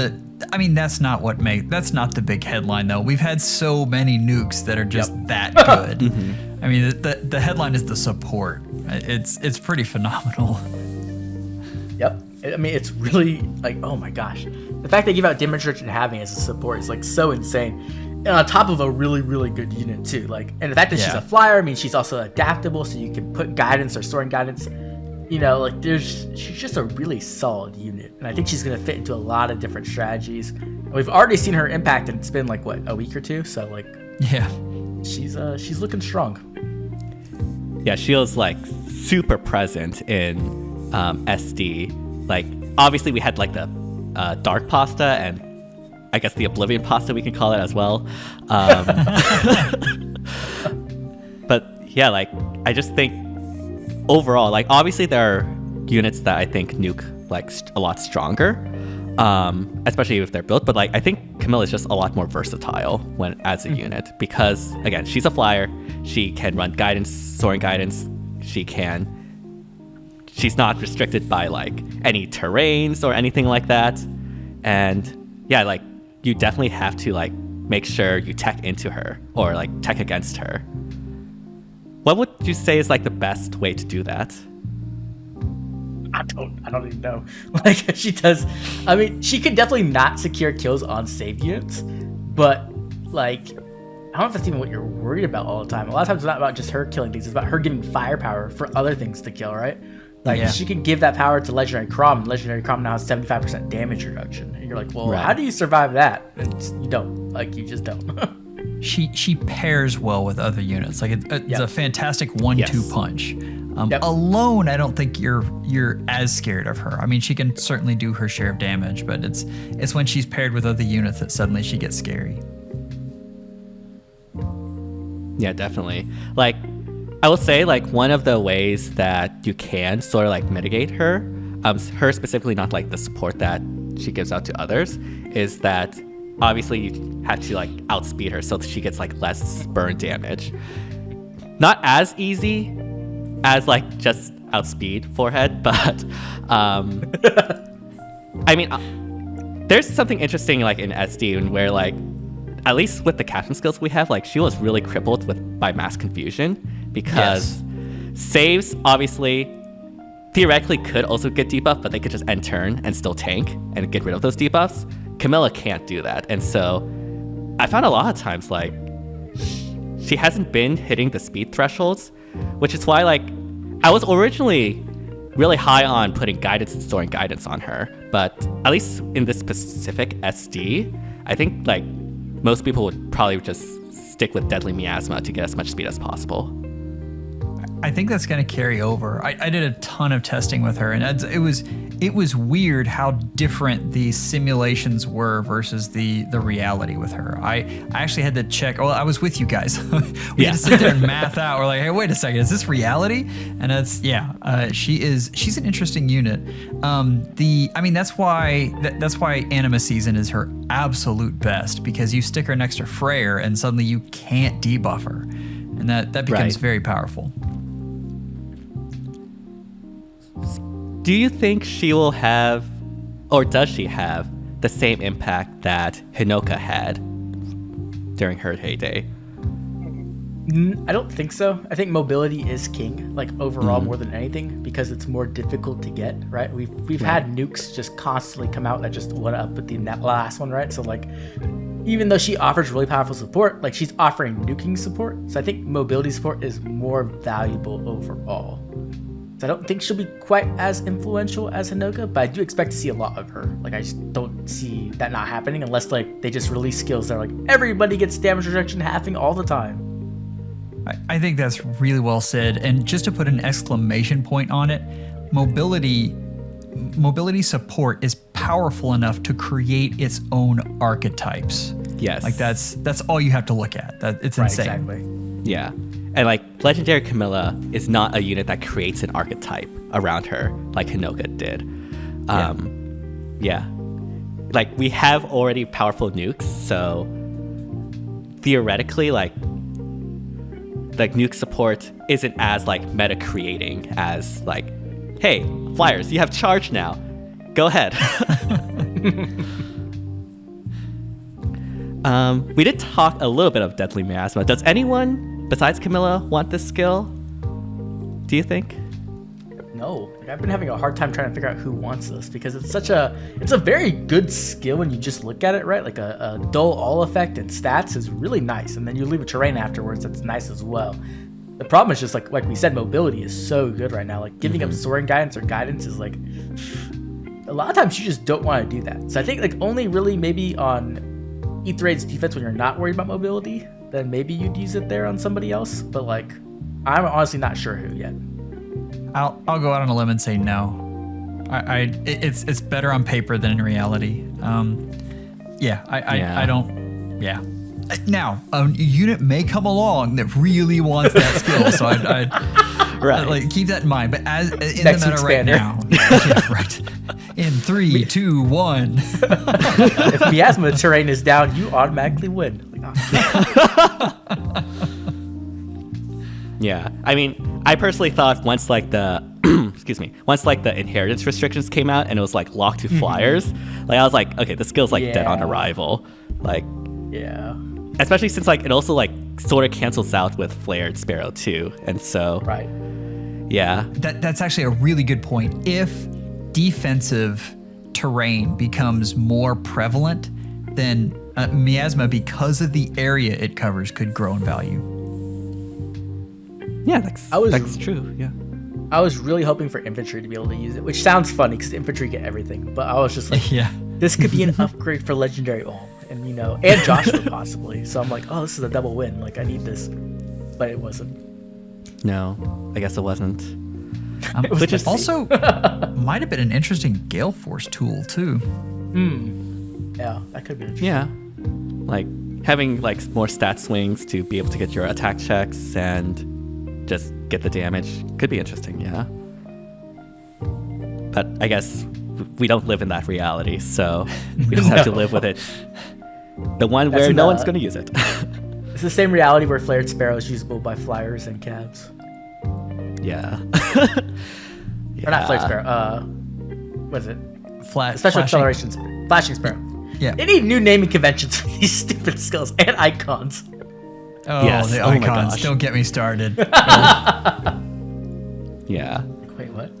Speaker 3: I mean, that's not the big headline though. We've had so many nukes that are just that good. I mean, the headline is the support. It's pretty phenomenal.
Speaker 2: Yep. I mean, it's really like, oh my gosh, the fact they give out Dimitri and having as a support is like so insane, and on top of a really, really good unit too. Like, and the fact that she's a flyer, I mean, she's also adaptable, so you can put guidance or storing guidance. You know, like she's just a really solid unit, and I think she's gonna fit into a lot of different strategies. And we've already seen her impact, and it's been like what, a week or two. So like, yeah, she's looking strong.
Speaker 1: Yeah, she was like super present in SD. Like, obviously we had like the dark pasta and I guess the oblivion pasta, we can call it as well. But yeah, like I just think overall, like obviously there are units that I think nuke like a lot stronger, especially if they're built. But like I think Camilla is just a lot more versatile when as a unit, because again, she's a flyer. She can run guidance, soaring guidance. She's not restricted by like any terrains or anything like that. And yeah, like you definitely have to like make sure you tech into her or like tech against her. What would you say is like the best way to do that?
Speaker 2: I don't even know. Like she does, I mean, she could definitely not secure kills on save units, but like I don't know if that's even what you're worried about all the time. A lot of times it's not about just her killing things, it's about her giving firepower for other things to kill, right? Like she can give that power to Legendary Crom, and Legendary Crom now has 75% damage reduction. And you're like, well, how do you survive that? You don't. Like, you just don't.
Speaker 3: She pairs well with other units. Like it's a fantastic 1-2 punch. Alone, I don't think you're as scared of her. I mean, she can certainly do her share of damage, but it's when she's paired with other units that suddenly she gets scary.
Speaker 1: Yeah, definitely. Like, I will say, like, one of the ways that you can sort of, like, mitigate her, her specifically, not, like, the support that she gives out to others, is that obviously you have to, like, outspeed her so that she gets, like, less burn damage. Not as easy as, like, just outspeed forehead, but, I mean, there's something interesting, like, in SD where, like, at least with the captain skills we have, like, she was really crippled by mass confusion, because saves obviously theoretically could also get debuffed, but they could just end turn and still tank and get rid of those debuffs. Camilla can't do that, and so I found a lot of times like she hasn't been hitting the speed thresholds, which is why like I was originally really high on putting guidance and storing guidance on her, but at least in this specific SD, I think like most people would probably just stick with Deadly Miasma to get as much speed as possible.
Speaker 3: I think that's going to carry over. I did a ton of testing with her, and it was weird how different the simulations were versus the reality with her. I actually had to check. Well, I was with you guys. We had to sit there and math out. We're like, hey, wait a second, is this reality? And she's an interesting unit. That's why Anima Season is her absolute best, because you stick her next to Freyr and suddenly you can't debuff her, and that becomes very powerful.
Speaker 1: Do you think she will have, or does she have, the same impact that Hinoka had during her heyday?
Speaker 2: I don't think so. I think mobility is king, like overall more than anything, because it's more difficult to get, right? We've had nukes just constantly come out that just went up with the last one, right? So like, even though she offers really powerful support, like she's offering nuking support. So I think mobility support is more valuable overall. So I don't think she'll be quite as influential as Hinoka, but I do expect to see a lot of her. Like I just don't see that not happening unless like they just release skills that are like everybody gets damage reduction halving all the time.
Speaker 3: I think that's really well said. And just to put an exclamation point on it, mobility support is powerful enough to create its own archetypes.
Speaker 1: Yes.
Speaker 3: Like that's all you have to look at. It's insane.
Speaker 2: Exactly.
Speaker 1: Yeah. And like Legendary Camilla is not a unit that creates an archetype around her like Hinoka did. Like we have already powerful nukes, so theoretically like nuke support isn't as like meta creating as like, hey, flyers, you have charge now. Go ahead. We did talk a little bit of Deadly Miasma. Does anyone besides Camilla want this skill? Do you think?
Speaker 2: No, like, I've been having a hard time trying to figure out who wants this because it's a very good skill when you just look at it, right? Like a dull all effect and stats is really nice, and then you leave a terrain afterwards that's nice as well. The problem is just like we said, mobility is so good right now. Like giving up soaring guidance or guidance is like a lot of times you just don't want to do that. So I think like only really maybe on Aether defense when you're not worried about mobility, then maybe you'd use it there on somebody else. But like I'm honestly not sure who yet.
Speaker 3: I'll go out on a limb and say no. It's better on paper than in reality. I don't. Yeah. Now a unit may come along that really wants that skill, so I'd
Speaker 1: right.
Speaker 3: Like keep that in mind. But as in
Speaker 2: Next
Speaker 3: the meta right now, yeah, right. In 3, 2, 1.
Speaker 2: If miasma terrain is down, you automatically win.
Speaker 1: Yeah, I mean, I personally thought once like the once like the inheritance restrictions came out and it was like locked to flyers, like I was like, okay, the skill's like dead on arrival, like especially since like it also like sort of cancels out with Flared Sparrow too, and so that's actually a really good point. If defensive terrain becomes more prevalent, then miasma, because of the area it covers, could grow in value. Yeah, that's true. Yeah,
Speaker 2: I was really hoping for infantry to be able to use it, which sounds funny because infantry get everything. But I was just like, this could be an upgrade for legendary Ulm, and and Joshua possibly. So I'm like, oh, this is a double win. Like I need this, but it wasn't.
Speaker 1: No, I guess it wasn't.
Speaker 3: Which is also might have been an interesting Gale Force tool too.
Speaker 2: Yeah, that could be interesting.
Speaker 1: Yeah, like having like more stat swings to be able to get your attack checks and just get the damage could be interesting. Yeah, but I guess we don't live in that reality, so we just have to live with it. The one where no one's going to use it.
Speaker 2: It's the same reality where Flared Sparrow is usable by flyers and cabs.
Speaker 1: Yeah.
Speaker 2: Or not Flared Sparrow. What is it?
Speaker 3: Special
Speaker 2: Accelerations. Flashing Sparrow.
Speaker 3: Yeah.
Speaker 2: They need new naming conventions for these stupid skills and icons.
Speaker 3: Oh, yes. The icons. Don't get me started.
Speaker 1: Yeah.
Speaker 2: Wait, what?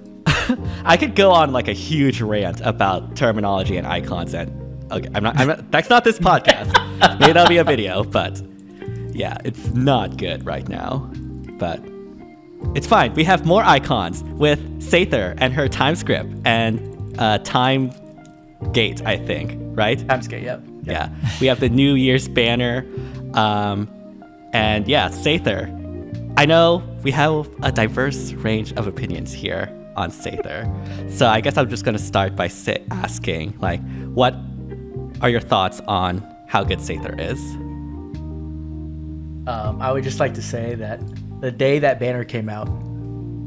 Speaker 1: I could go on like a huge rant about terminology and icons, and okay, I'm not that's not this podcast. Maybe that'll be a video, but yeah, it's not good right now. But it's fine. We have more icons with Seiðr and her time script and time gate, I think, right?
Speaker 2: Time gate, yep.
Speaker 1: Yeah. We have the New Year's banner. And yeah, Seiðr. I know we have a diverse range of opinions here on Seiðr. So I guess I'm just going to start by asking, like, what are your thoughts on how good Seiðr is?
Speaker 2: I would just like to say that the day that banner came out,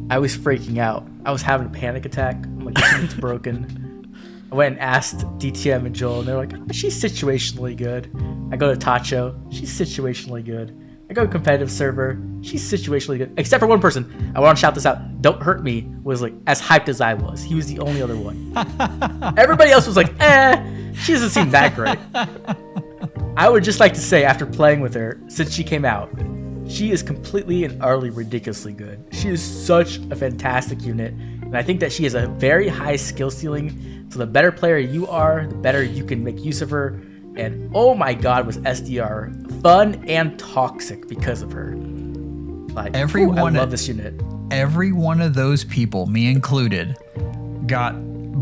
Speaker 2: I was freaking out. I was having a panic attack. I'm like, this thing's broken. I went and asked DTM and Joel, and they're like, oh, she's situationally good. I go to Tacho, she's situationally good. I go to competitive server, she's situationally good. Except for one person. I want to shout this out. Don't Hurt Me was like as hyped as I was. He was the only other one. Everybody else was like, she doesn't seem that great. I would just like to say, after playing with her since she came out, she is completely and utterly ridiculously good. She is such a fantastic unit, and I think that she has a very high skill ceiling. So the better player you are, the better you can make use of her. And oh my god, was SDR fun and toxic because of her. Like, I love this unit.
Speaker 3: Every one of those people, me included, got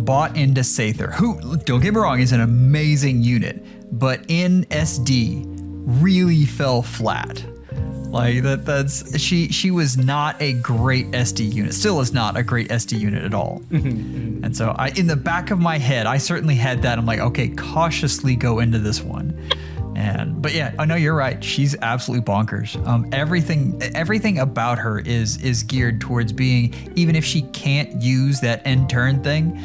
Speaker 3: bought into Seiðr, who, don't get me wrong, is an amazing unit, but in SD really fell flat. Like she was not a great SD unit. Still is not a great SD unit at all. And so in the back of my head, I certainly had that. I'm like, okay, cautiously go into this one. But yeah, I know you're right. She's absolutely bonkers. Everything about her is geared towards being, even if she can't use that end turn thing,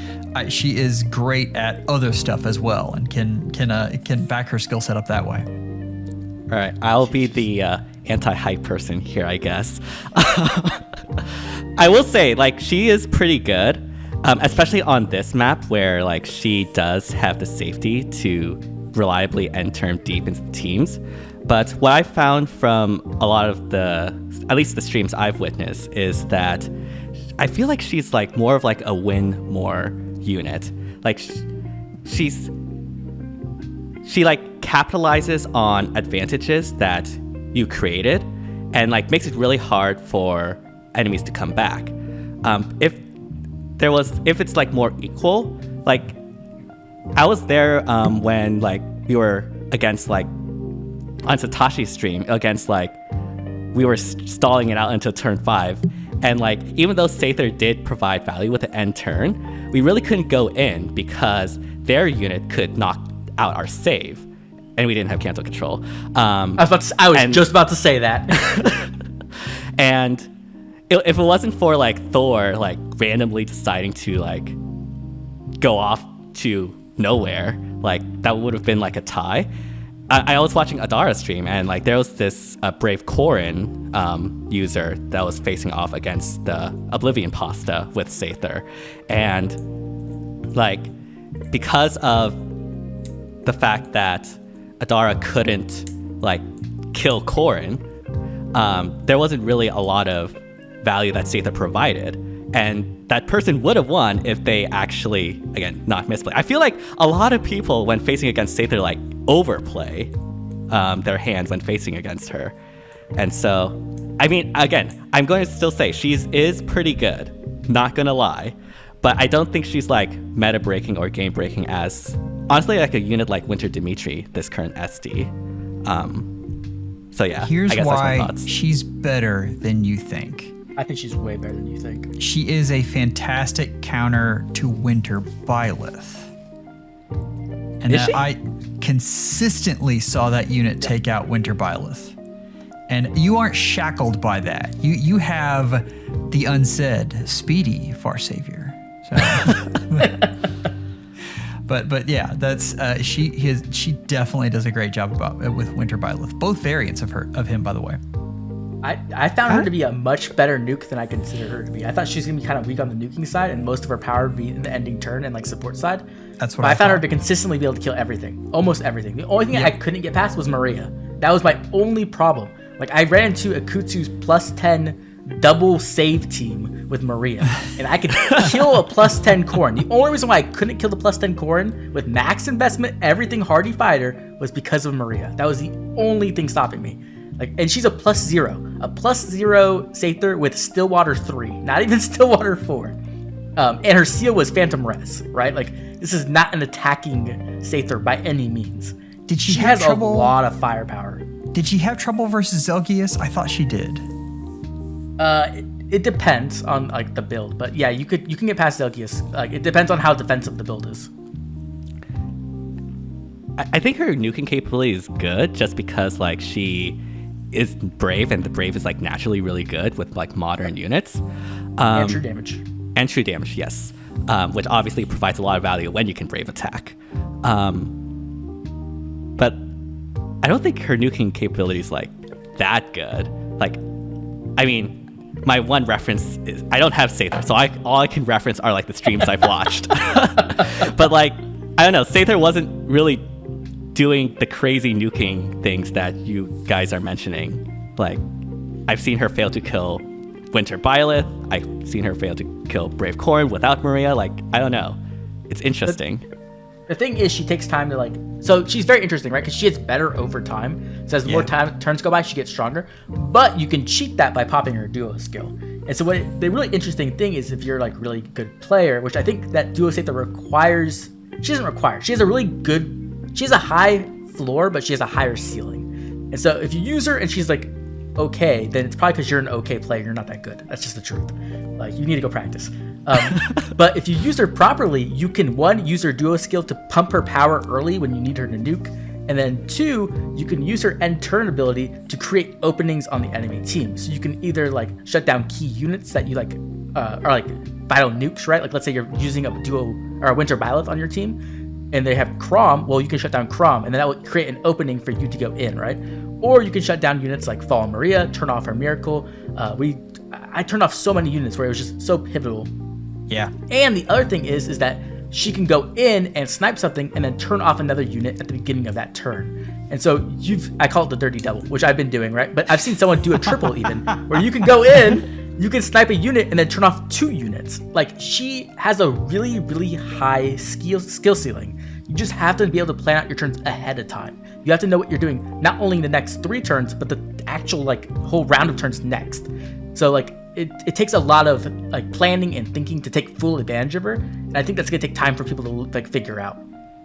Speaker 3: she is great at other stuff as well, and can back her skill set up that way.
Speaker 1: All right, I'll be the anti-hype person here, I guess. I will say, like, she is pretty good, especially on this map where, like, she does have the safety to reliably end turn deep into teams. But what I found from a lot of at least the streams I've witnessed, is that I feel like she's like more of like a win more unit. Like she like capitalizes on advantages that you created and like makes it really hard for enemies to come back. If it's like more equal, like I was there when like we were against like on Satoshi's stream against like we were stalling it out until turn 5, and like even though Seiðr did provide value with the end turn, we really couldn't go in because their unit could knock out our save, and we didn't have cancel control.
Speaker 2: I was just about to say that.
Speaker 1: And if it wasn't for like Thor like randomly deciding to like go off to nowhere, like that would have been like a tie. I was watching Adara's stream, and like there was this brave Corrin user that was facing off against the Oblivion pasta with Seiðr, and like because of the fact that Adara couldn't like kill Corrin, there wasn't really a lot of value that Seiðr provided, and that person would have won if they actually, again, not misplay. I feel like a lot of people when facing against Seiðr like overplay their hand when facing against her, and so I mean, again, I'm going to still say she is pretty good, not gonna lie, but I don't think she's like meta breaking or game breaking as honestly like a unit like Winter Dimitri, this current SD. So yeah,
Speaker 3: here's
Speaker 1: I guess
Speaker 3: why
Speaker 1: that's my thoughts.
Speaker 3: She's better than you think.
Speaker 2: I think she's way better than you think.
Speaker 3: She is a fantastic counter to Winter Byleth. And
Speaker 1: Is she?
Speaker 3: I consistently saw that unit take out Winter Byleth. And you aren't shackled by that. You have the unsaid speedy Far Savior. So But yeah, that's she definitely does a great job with Winter Byleth. Both variants of him, by the way.
Speaker 2: I found her to be a much better nuke than I considered her to be. I thought she was gonna be kind of weak on the nuking side, and most of her power would be in the ending turn and like support side.
Speaker 3: That's what
Speaker 2: but I found
Speaker 3: thought.
Speaker 2: her to consistently be able to kill everything, almost everything. The only thing I couldn't get past was Maria. That was my only problem. Like I ran into Akutsu's +10 double save team with Maria, and I could kill a +10 Corrin. The only reason why I couldn't kill the +10 Corrin with max investment, everything hardy fighter, was because of Maria. That was the only thing stopping me. Like, and she's a +0 Seiðr with Stillwater 3, not even Stillwater 4. And her seal was Phantom Res, right? Like, this is not an attacking Seiðr by any means.
Speaker 3: Did she
Speaker 2: has
Speaker 3: have trouble?
Speaker 2: a lot of firepower.
Speaker 3: Did she have trouble versus Zelgius? I thought she did.
Speaker 2: It depends on like the build, but yeah, you can get past Zelgius. Like, it depends on how defensive the build is.
Speaker 1: I think her nuking capability is good just because like she is brave, and the brave is like naturally really good with like modern units.
Speaker 2: And true damage.
Speaker 1: And true damage, yes. Which obviously provides a lot of value when you can brave attack. But I don't think her nuking capability is like that good. Like, I mean, my one reference is I don't have Seiðr, so all I can reference are like the streams I've watched. But like, I don't know, Seiðr wasn't really doing the crazy nuking things that you guys are mentioning. Like, I've seen her fail to kill Winter Byleth. I've seen her fail to kill Brave Corrin without Maria. Like, I don't know. It's interesting.
Speaker 2: The thing is, she takes time to like. So she's very interesting, right? Because she gets better over time. So as more turns go by, she gets stronger. But you can cheat that by popping her duo skill. And so the really interesting thing is if you're like really good player, which I think that duo state that requires. She doesn't require. She has a really good. She has a high floor, but she has a higher ceiling. And so if you use her and she's like okay, then it's probably because you're an okay player. You're not that good. That's just the truth. Like, you need to go practice. But if you use her properly, you can, one, use her duo skill to pump her power early when you need her to nuke, and then two, you can use her end turn ability to create openings on the enemy team. So you can either like shut down key units that you like are like vital nukes, right? Like, let's say you're using a duo or a Winter Byleth on your team and they have Crom. Well, you can shut down Crom, and then that will create an opening for you to go in, right? Or you can shut down units like Fallen Maria, turn off her Miracle. I turned off so many units where it was just so pivotal.
Speaker 3: Yeah.
Speaker 2: And the other thing is that she can go in and snipe something and then turn off another unit at the beginning of that turn. And so I call it the dirty double, which I've been doing, right? But I've seen someone do a triple even, where you can go in, you can snipe a unit and then turn off 2 units. Like, she has a really, really high skill ceiling. You just have to be able to plan out your turns ahead of time. You have to know what you're doing, not only in the next 3 turns, but the actual like whole round of turns next. So like it takes a lot of like planning and thinking to take full advantage of her. And I think that's gonna take time for people to like figure out.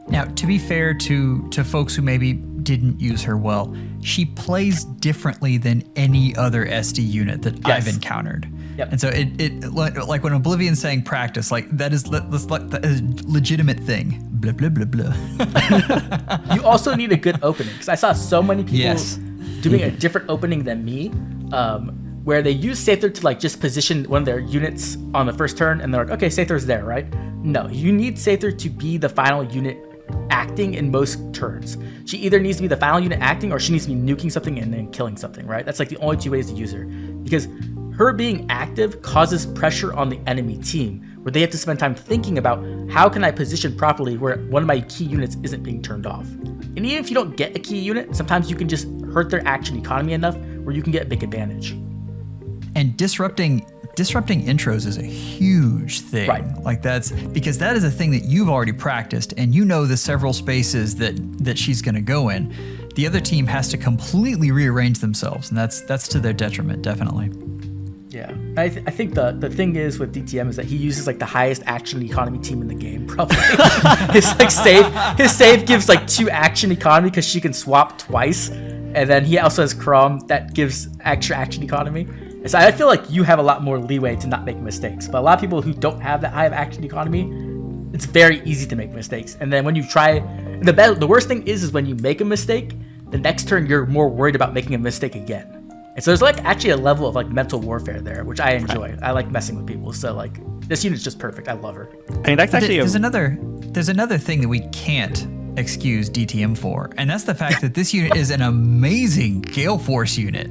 Speaker 3: Now, to be fair to folks who maybe didn't use her well, she plays differently than any other SD unit that I've encountered.
Speaker 2: Yep.
Speaker 3: And so it like when Oblivion's saying practice, like that is a legitimate thing. Blah, blah, blah, blah.
Speaker 2: You also need a good opening, because I saw so many people doing a different opening than me, where they use Seiðr to like just position one of their units on the first turn, and they're like, okay, Seiðr's there, right? No, you need Seiðr to be the final unit acting in most turns. She either needs to be the final unit acting, or she needs to be nuking something and then killing something, right? That's like the only 2 ways to use her, because her being active causes pressure on the enemy team, where they have to spend time thinking about how can I position properly where one of my key units isn't being turned off. And even if you don't get a key unit, sometimes you can just hurt their action economy enough where you can get a big advantage.
Speaker 3: And disrupting intros is a huge thing.
Speaker 2: Right.
Speaker 3: Like that's because that is a thing that you've already practiced, and you know the several spaces that she's going to go in. The other team has to completely rearrange themselves, and that's to their detriment, definitely.
Speaker 2: Yeah, I think the thing is with DTM is that he uses like the highest action economy team in the game, probably. His save gives like 2 action economy because she can swap twice, and then he also has Chrome that gives extra action economy. And so I feel like you have a lot more leeway to not make mistakes, but a lot of people who don't have that high of action economy, it's very easy to make mistakes. And then when you try, the worst thing is when you make a mistake, the next turn you're more worried about making a mistake again. And so there's like actually a level of like mental warfare there, which I enjoy. Right. I like messing with people. So like this unit's just perfect. I love her.
Speaker 1: I mean, that's actually
Speaker 3: there's another thing that we can't excuse DTM for, and that's the fact that this unit is an amazing Gale Force unit.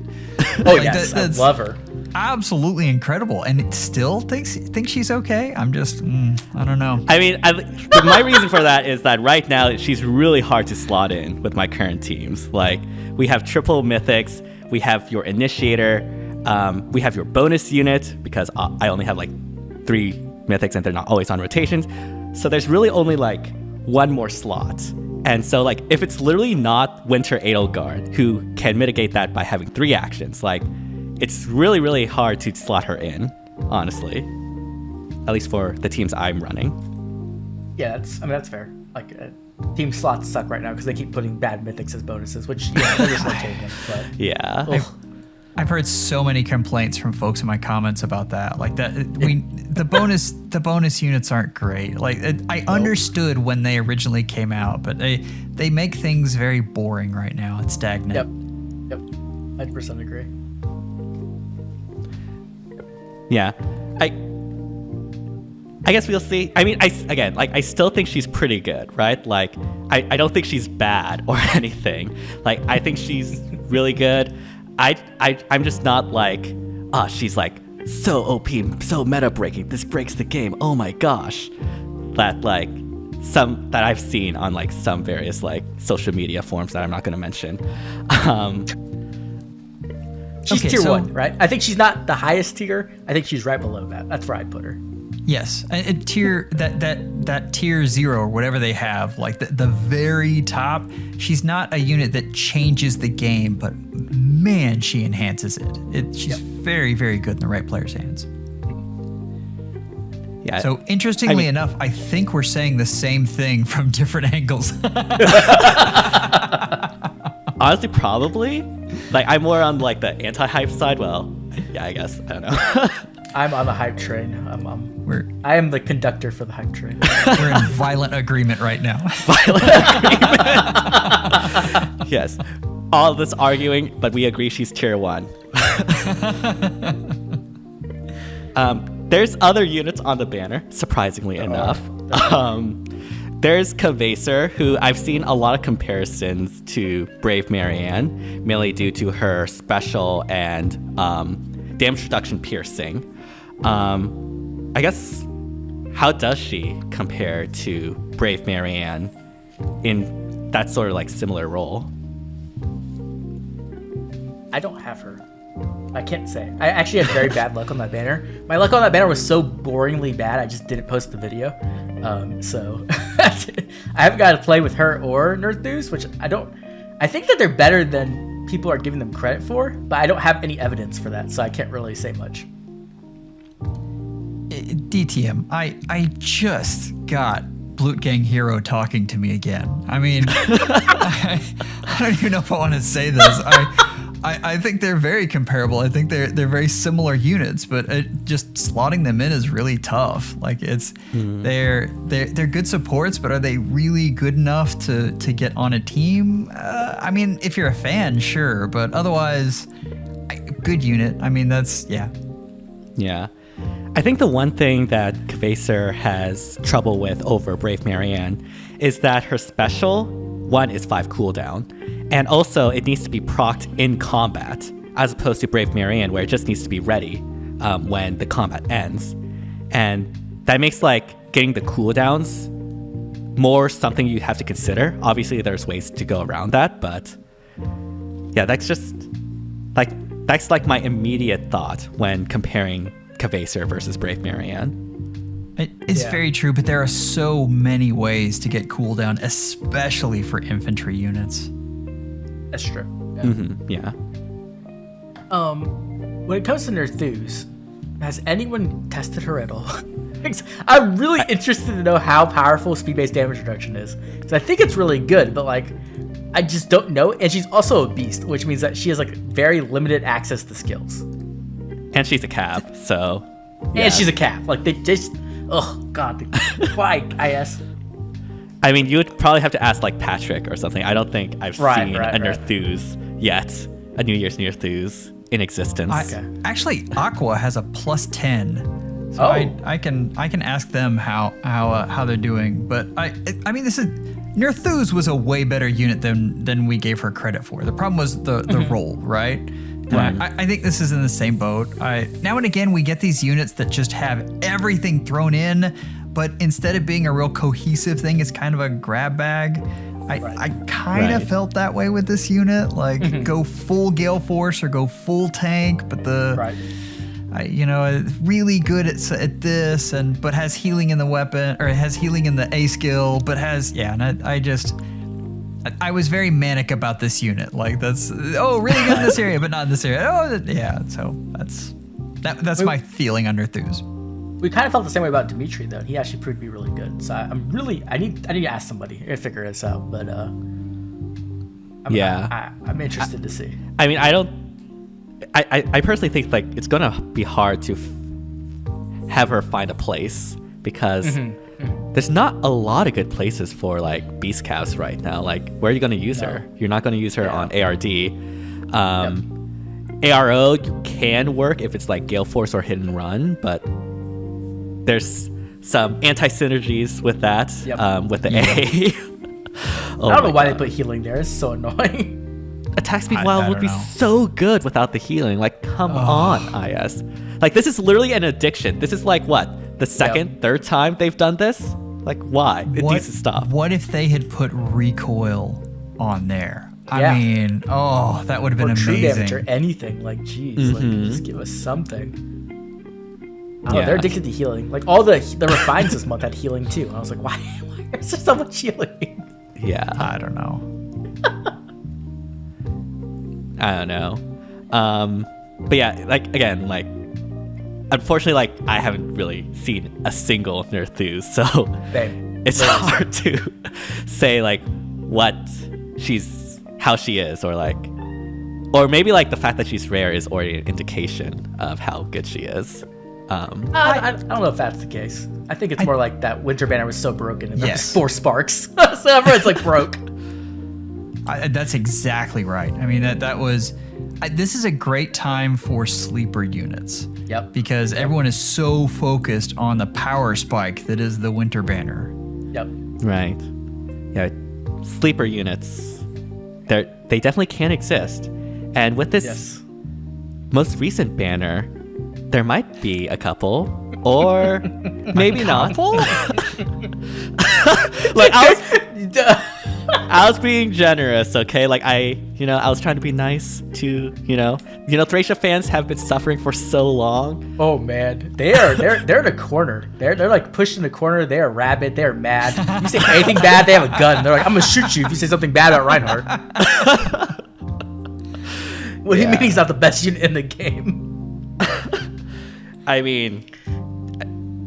Speaker 2: Oh like, yes, I love her.
Speaker 3: Absolutely incredible, and it still thinks she's okay. I'm just, I don't know.
Speaker 1: I mean, my reason for that is that right now she's really hard to slot in with my current teams. Like we have triple mythics. We have your initiator, we have your bonus unit, because I only have like 3 mythics and they're not always on rotations. So there's really only like 1 more slot. And so like if it's literally not Winter Edelgard, who can mitigate that by having 3 actions, like it's really, really hard to slot her in, honestly. At least for the teams I'm running.
Speaker 2: Yeah, that's fair. Like team slots suck right now because they keep putting bad mythics as bonuses, which they're just rotating them. But
Speaker 1: yeah,
Speaker 3: I've heard so many complaints from folks in my comments about that. Like that, the bonus units aren't great. Like I understood when they originally came out, but they make things very boring right now. It's stagnant.
Speaker 2: Yep, 100% agree.
Speaker 1: Yeah, I guess we'll see. I mean, I still think she's pretty good, right? Like, I don't think she's bad or anything. Like, I think she's really good. I'm just not like, she's like so OP, so meta breaking. This breaks the game. Oh my gosh, that I've seen on like some various like social media forums that I'm not going to mention.
Speaker 2: She's tier 1, right? I think she's not the highest tier. I think she's right below that. That's where I'd put her.
Speaker 3: Yes, and tier that tier 0 or whatever they have, like the very top. She's not a unit that changes the game, but man, she enhances it. She's very, very good in the right player's hands. Yeah. So interestingly enough, I think we're saying the same thing from different angles.
Speaker 1: Honestly, probably. Like I'm more on like the anti-hype side. Well, yeah, I guess I don't know.
Speaker 2: I'm on the hype train. I am the conductor for the hype train.
Speaker 3: We're in violent agreement right now.
Speaker 1: Violent agreement. Yes. All this arguing, but we agree she's tier 1. There's other units on the banner, surprisingly enough. There's Kvasir, who I've seen a lot of comparisons to Brave Marianne, mainly due to her special and damage reduction piercing. I guess, how does she compare to Brave Marianne in that sort of like similar role?
Speaker 2: I don't have her. I can't say. I actually had very bad luck on that banner. My luck on that banner was so boringly bad, I just didn't post the video. So I haven't got to play with her or Nerþuz, which I think that they're better than people are giving them credit for, but I don't have any evidence for that, so I can't really say much.
Speaker 3: DTM, I just got Blutgang Hero talking to me again. I mean, I don't even know if I want to say this. I think they're very comparable. I think they're very similar units, but just slotting them in is really tough. Like they're good supports, but are they really good enough to get on a team? I mean, if you're a fan, sure, but otherwise, good unit. I mean,
Speaker 1: Yeah. I think the one thing that Kvasir has trouble with over Brave Marianne is that her special, one, is 5 cooldown, and also it needs to be procced in combat, as opposed to Brave Marianne, where it just needs to be ready when the combat ends. And that makes like getting the cooldowns more something you have to consider. Obviously, there's ways to go around that, but yeah, that's like my immediate thought when comparing Kvasir versus Brave Marianne.
Speaker 3: It's very true, but there are so many ways to get cooldown, especially for infantry units.
Speaker 2: That's true. Yeah.
Speaker 1: Mm-hmm, yeah.
Speaker 2: When it comes to Nerþuz, has anyone tested her at all? I'm really interested to know how powerful speed-based damage reduction is, because I think it's really good, but like, I just don't know. And she's also a beast, which means that she has like very limited access to skills.
Speaker 1: And she's a cap, so.
Speaker 2: Yeah. And she's a cap. Like they just, oh god, why IS?
Speaker 1: I mean, you would probably have to ask like Patrick or something. I don't think I've seen a Nerþuz yet, a New Year's Nerþuz in existence.
Speaker 3: Actually, Aqua has a +10, so I can ask them how they're doing. But I mean, Nerþuz was a way better unit than we gave her credit for. The problem was the role, right? I think this is in the same boat. Now and again, we get these units that just have everything thrown in, but instead of being a real cohesive thing, it's kind of a grab bag. I kind of felt that way with this unit. Like, go full Gale Force or go full tank, but really good at this, but has healing in the weapon, or has healing in the A skill, but has, I was very manic about this unit. Like, that's, really good in this area, but not in this area. So that's my feeling on Nerþuz.
Speaker 2: We kind of felt the same way about Dimitri, though. He actually proved to be really good. So I need to ask somebody to figure this out. But I'm interested to see.
Speaker 1: I mean, I personally think like it's gonna be hard to have her find a place, because there's not a lot of good places for like beast calves right now. Like, where are you gonna use her? You're not gonna use her on ARD. ARO you can work if it's like Gale Force or Hit and Run, but there's some anti-synergies with that, with the A.
Speaker 2: I don't know why they put healing there. It's so annoying.
Speaker 1: Attack speed wild would be so good without the healing. Like, come on, IS. Like, this is literally an addiction. This is like, what, the second, third time they've done this? Like, why? It needs to stop.
Speaker 3: What if they had put recoil on there? I mean, that would have been amazing.
Speaker 2: True damage or anything. Like, geez, like, just give us something. They're addicted to healing. Like, all the refines this month had healing too. And I was like, why is there so much healing?
Speaker 1: Yeah.
Speaker 3: I don't know.
Speaker 1: But yeah, like, again, like, unfortunately, like, I haven't really seen a single Nerþuz, so it's hard to say like how she is, or maybe like the fact that she's rare is already an indication of how good she is.
Speaker 2: I don't know if that's the case. I think it's more like that winter banner was so broken and there's 4 sparks, so everyone's like broke.
Speaker 3: That's exactly right. I mean, that was. This is a great time for sleeper units.
Speaker 2: Yep.
Speaker 3: Because everyone is so focused on the power spike that is the winter banner.
Speaker 2: Yep.
Speaker 1: Right. Yeah. Sleeper units, they definitely can exist, and with this most recent banner, there might be a couple. Or maybe not. Like I was being generous, okay? Like I was trying to be nice to, Thracia fans have been suffering for so long.
Speaker 2: Oh man, they're in a corner. They're like pushed in the corner. They are rabid. They're mad. You say anything bad, they have a gun. They're like, I'm gonna shoot you if you say something bad about Reinhardt. What do you mean he's not the best unit in the game?
Speaker 1: I mean,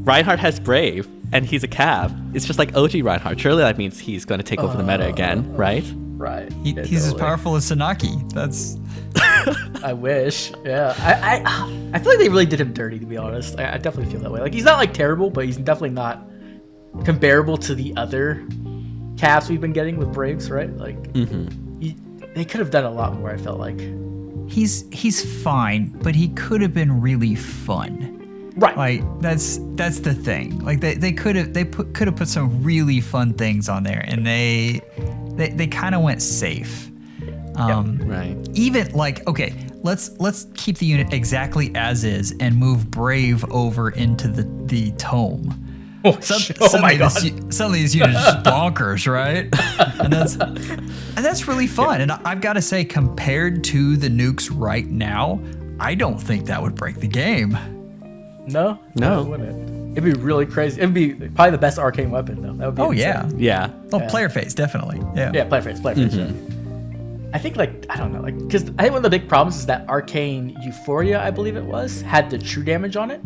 Speaker 1: Reinhardt has Brave, and he's a cav. It's just like OG Reinhardt. Surely that means he's going to take over the meta again, right?
Speaker 2: Right.
Speaker 3: He's as powerful as Sanaki. That's.
Speaker 2: I wish. Yeah. I feel like they really did him dirty, to be honest. I definitely feel that way. Like, he's not like terrible, but he's definitely not comparable to the other cavs we've been getting with Braves, right? Like, they could have done a lot more, I felt like.
Speaker 3: He's fine, but he could have been really fun.
Speaker 2: Right.
Speaker 3: Like that's the thing. Like they could have put some really fun things on there, and they kind of went safe.
Speaker 1: Right.
Speaker 3: Even like, okay, let's keep the unit exactly as is and move Brave over into the tome.
Speaker 2: My god!
Speaker 3: Some of these units are just bonkers, right? and that's really fun. And I've got to say, compared to the nukes right now, I don't think that would break the game.
Speaker 2: No, it wouldn't. It'd be really crazy. It'd be probably the best arcane weapon, though. That would be insane.
Speaker 1: Yeah.
Speaker 3: Oh, player face, definitely. Yeah,
Speaker 2: player face. Yeah. I think, like, I don't know, like, because I think one of the big problems is that arcane Euphoria, I believe it was, had the true damage on it.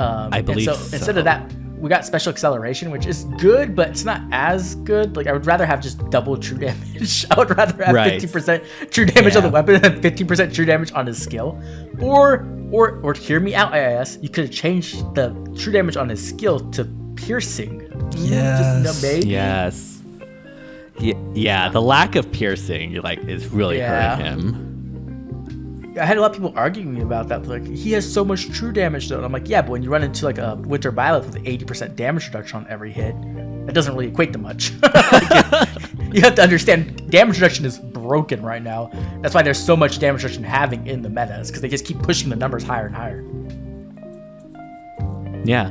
Speaker 1: I believe so.
Speaker 2: Instead of that, we got special acceleration, which is good, but it's not as good. Like, I would rather have just double true damage. I would rather have 50% true damage on the weapon and 15% true damage on his skill. Or hear me out, IIS. You could have changed the true damage on his skill to piercing.
Speaker 3: Yes.
Speaker 2: Just, maybe.
Speaker 1: Yes. Yeah. The lack of piercing, is really hurting him.
Speaker 2: I had a lot of people arguing me about that. Like, he has so much true damage, though. And I'm like, yeah, but when you run into like a Winter Byleth with 80% damage reduction on every hit, that doesn't really equate to much. You have to understand, damage reduction is broken right now. That's why there's so much damage reduction having in the metas, because they just keep pushing the numbers higher and higher.
Speaker 1: Yeah.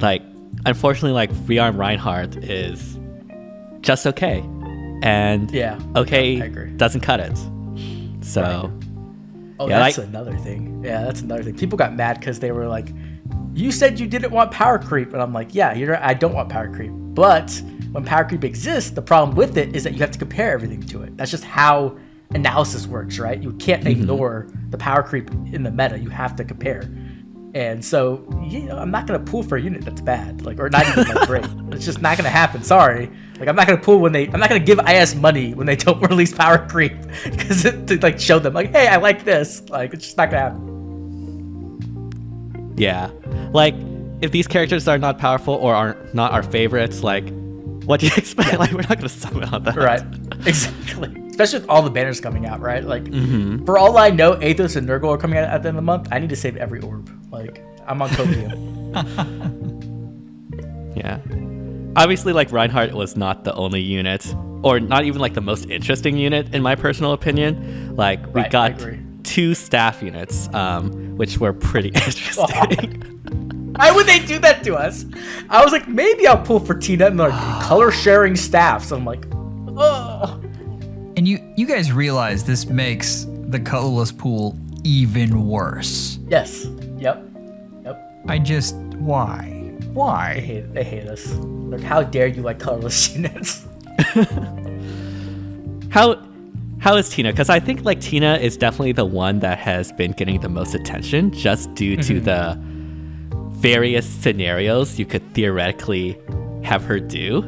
Speaker 1: Like, unfortunately, Rearmed Reinhardt is just okay. And okay doesn't cut it. So...
Speaker 2: Right. Oh, that's another thing. Yeah, that's another thing. People got mad because they were like, you said you didn't want power creep. And I'm like, yeah, I don't want power creep. But when power creep exists, the problem with it is that you have to compare everything to it. That's just how analysis works, right? You can't ignore the power creep in the meta. You have to compare. And so, I'm not going to pull for a unit that's bad, or not even great. It's just not going to happen. Sorry. Like, I'm not going to pull I'm not going to give IS money when they don't release power creep, because to show them, like, hey, I like this. Like, it's just not going to happen.
Speaker 1: Yeah. Like, if these characters are not powerful or are not our favorites, like, what do you expect? Like, we're not going to summon on that.
Speaker 2: Right. Exactly. Especially with all the banners coming out, right? Like, for all I know, Athos and Nurgle are coming out at the end of the month. I need to save every orb. Like, I'm on copium.
Speaker 1: Yeah. Obviously, Reinhardt was not the only unit, or not even, the most interesting unit, in my personal opinion. We got 2 staff units, which were pretty interesting.
Speaker 2: Why would they do that to us? I was like, maybe I'll pull for Tina and color sharing staffs. I'm like, oh.
Speaker 3: And you guys realize this makes the colorless pool even worse.
Speaker 2: Yes. Yep.
Speaker 3: Why?
Speaker 2: They hate us. Like, how dare you like colorless units?
Speaker 1: How is Tina? Because I think Tina is definitely the one that has been getting the most attention, just due to the various scenarios you could theoretically have her do.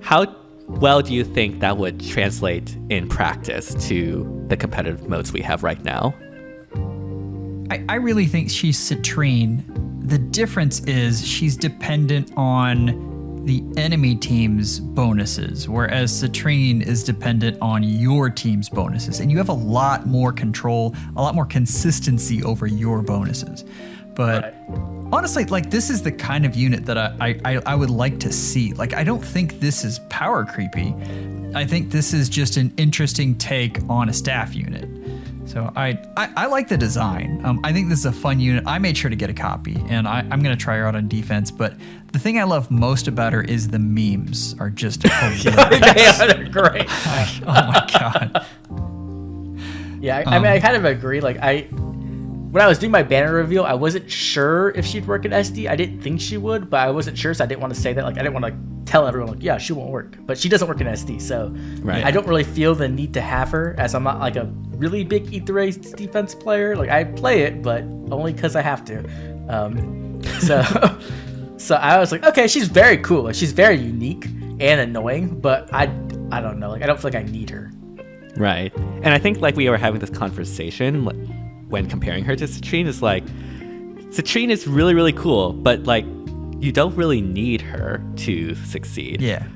Speaker 1: How well do you think that would translate in practice to the competitive modes we have right now?
Speaker 3: I really think she's Citrine. The difference is she's dependent on the enemy team's bonuses, whereas Citrine is dependent on your team's bonuses. And you have a lot more control, a lot more consistency over your bonuses. But honestly, this is the kind of unit that I would like to see. I don't think this is power creepy. I think this is just an interesting take on a staff unit. So I like the design. I think this is a fun unit. I made sure to get a copy, and I'm going to try her out on defense. But the thing I love most about her is the memes are just hilarious.
Speaker 2: They're great.
Speaker 3: Oh my god.
Speaker 2: Yeah, I mean, I kind of agree. Like, when I was doing my banner reveal, I wasn't sure if she'd work in SD. I didn't think she would, but I wasn't sure, so I didn't want to say that. Like, I didn't want to tell everyone, like, yeah, she won't work. But she doesn't work in SD, so I don't really feel the need to have her, as I'm not like a really big Thracia defense player. Like, I play it, but only because I have to. So I was like, okay, she's very cool. Like, she's very unique and annoying, but I don't know. Like, I don't feel like I need her.
Speaker 1: Right. And I think like we were having this conversation when comparing her to Citrine, is like Citrine is really, really cool, but like you don't really need her to succeed.
Speaker 3: Yeah.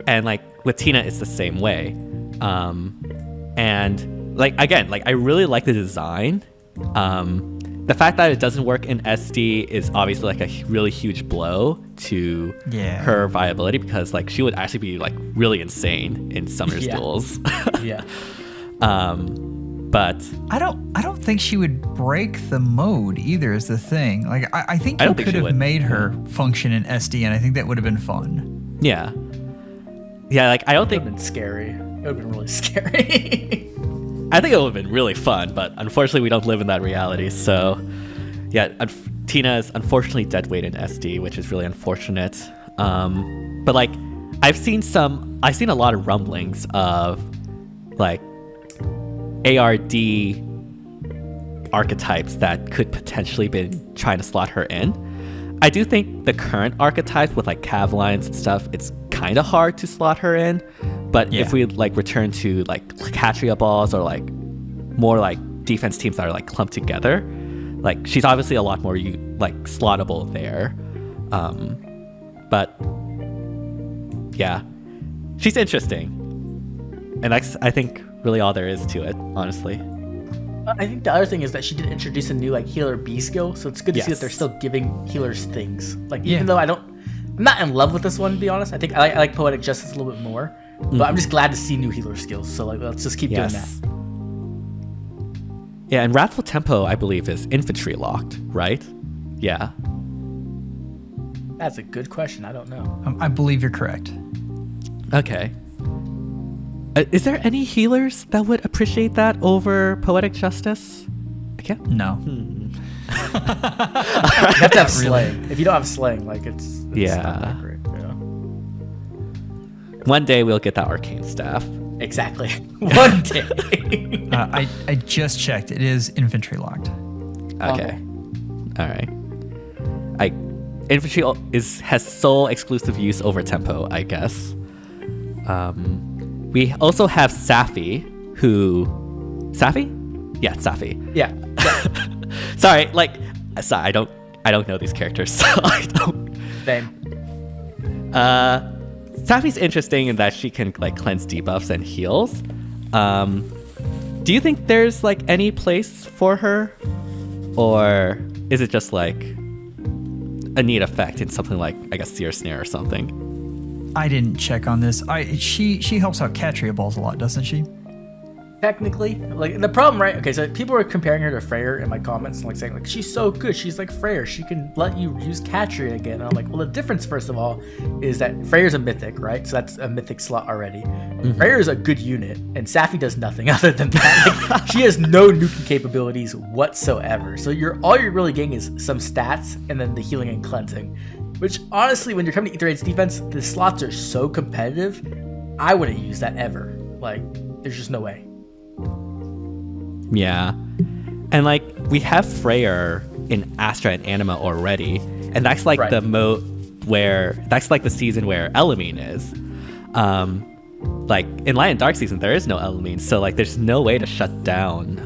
Speaker 1: And like with Tina, it's the same way. And like, again, like I really like the design. The fact that it doesn't work in SD is obviously like a really huge blow to her viability, because like she would actually be like really insane in Summer's duels.
Speaker 2: Yeah.
Speaker 1: But
Speaker 3: I don't think she would break the mode either, is the thing. Like I think you could have made her function in SD, and I think that would have been fun.
Speaker 1: Yeah. Yeah, like I don't think
Speaker 2: it would have been scary. It would have been really scary.
Speaker 1: I think it would have been really fun, but unfortunately we don't live in that reality. So yeah, Tina is unfortunately deadweight in SD, which is really unfortunate. But like I've seen a lot of rumblings of like ARD archetypes that could potentially be trying to slot her in. I do think the current archetypes with like Cav lines and stuff, it's kind of hard to slot her in. But if we like return to like Catria balls or like more like defense teams that are like clumped together, like she's obviously a lot more like slottable there. But yeah, she's interesting, and that's I think really all there is to it, honestly.
Speaker 2: I think the other thing is that she did introduce a new like healer B skill, so it's good to see that they're still giving healers things. Like even though I'm not in love with this one, to be honest. I think I like Poetic Justice a little bit more, but I'm just glad to see new healer skills. So like let's just keep doing that.
Speaker 1: Yeah, and Wrathful Tempo, I believe, is infantry locked, right? Yeah.
Speaker 2: That's a good question. I don't know.
Speaker 3: I believe you're correct.
Speaker 1: Okay. Is there any healers that would appreciate that over Poetic Justice? Okay.
Speaker 3: No.
Speaker 2: You have to have slaying. If you don't have slaying, like it's not that great. Yeah.
Speaker 1: One day we'll get that arcane staff.
Speaker 2: Exactly. One day.
Speaker 3: I just checked. It is infantry locked.
Speaker 1: Okay. All right. Infantry has sole exclusive use over tempo, I guess. We also have Safy, Safy? Yeah, Safy.
Speaker 2: Yeah.
Speaker 1: Sorry, I don't know these characters, so I don't.
Speaker 2: Same.
Speaker 1: Safy's interesting in that she can like cleanse debuffs and heals. Do you think there's like any place for her, or is it just like a neat effect in something like I guess Seer Snare or something?
Speaker 3: I didn't check on this. She helps out Catria balls a lot, doesn't she?
Speaker 2: Technically, like the problem, right? Okay, so people were comparing her to Freyr in my comments, and like saying like she's so good, she's like Freyr, she can let you use Catria again. And I'm like, well, the difference first of all is that Freyr's a mythic, right? So that's a mythic slot already. Freyr is a good unit, and Safy does nothing other than that. Like, she has no nuking capabilities whatsoever. So all you're really getting is some stats and then the healing and cleansing. Which honestly, when you're coming to Thracia's defense, the slots are so competitive. I wouldn't use that ever. Like, there's just no way.
Speaker 1: Yeah, and like we have Freyr in Astra and Anima already, and that's like the mode that's like the season where Elamine is. Like in Light and Dark season, there is no Elamine, so like there's no way to shut down.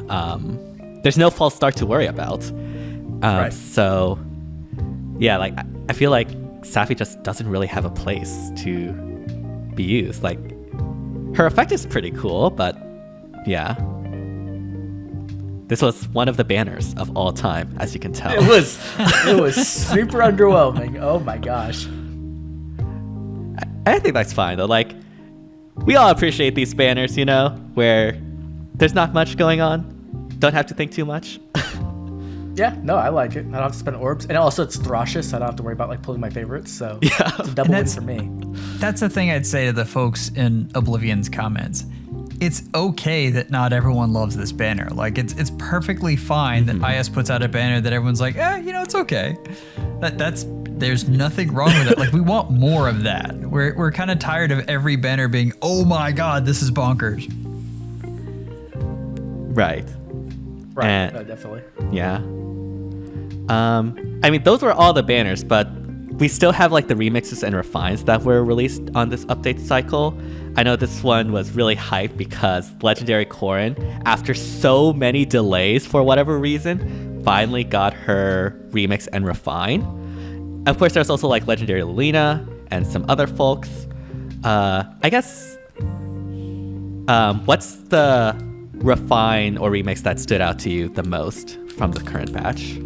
Speaker 1: There's no false start to worry about. So yeah, like I feel like Safy just doesn't really have a place to be used. Like her effect is pretty cool, but yeah. This was one of the banners of all time, as you can tell.
Speaker 2: It was super underwhelming. Oh my gosh.
Speaker 1: I think that's fine though. Like, we all appreciate these banners, you know, where there's not much going on. don't have to think too much.
Speaker 2: Yeah, no, I like it. I don't have to spend orbs, and also it's Thracia, so I don't have to worry about like pulling my favorites. So
Speaker 1: Yeah.
Speaker 2: it's a double win for me.
Speaker 3: That's the thing I'd say to the folks in Oblivion's comments. It's okay that not everyone loves this banner. Like it's perfectly fine that IS puts out a banner that everyone's like, it's okay. There's nothing wrong with it. Like we want more of that. We're kind of tired of every banner being, oh my god, this is bonkers.
Speaker 1: Right.
Speaker 2: Right. No, definitely.
Speaker 1: Yeah. I mean, those were all the banners, but we still have like the remixes and refines that were released on this update cycle. I know this one was really hyped because Legendary Corrin, after so many delays for whatever reason, finally got her remix and refine. Of course, there's also like Legendary Lucina and some other folks. I guess, what's the refine or remix that stood out to you the most from the current batch?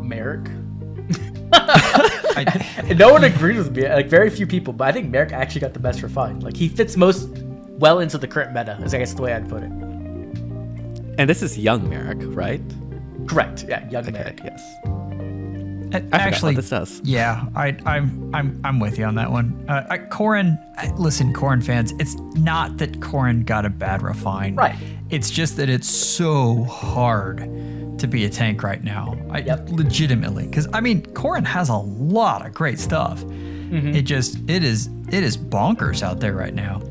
Speaker 2: Merrick. No one agrees with me. Like very few people, but I think Merrick actually got the best refine. Like he fits most well into the current meta, is I guess the way I'd put it.
Speaker 1: And this is young Merrick, right?
Speaker 2: Correct. Yeah, young Merrick.
Speaker 1: Yes.
Speaker 3: Actually,
Speaker 1: this does.
Speaker 3: Yeah, I'm with you on that one. Corrin, listen, Corrin fans, it's not that Corrin got a bad refine.
Speaker 2: Right.
Speaker 3: It's just that it's so hard to be a tank right now. Legitimately, because I mean, Corrin has a lot of great stuff. It is bonkers out there right now.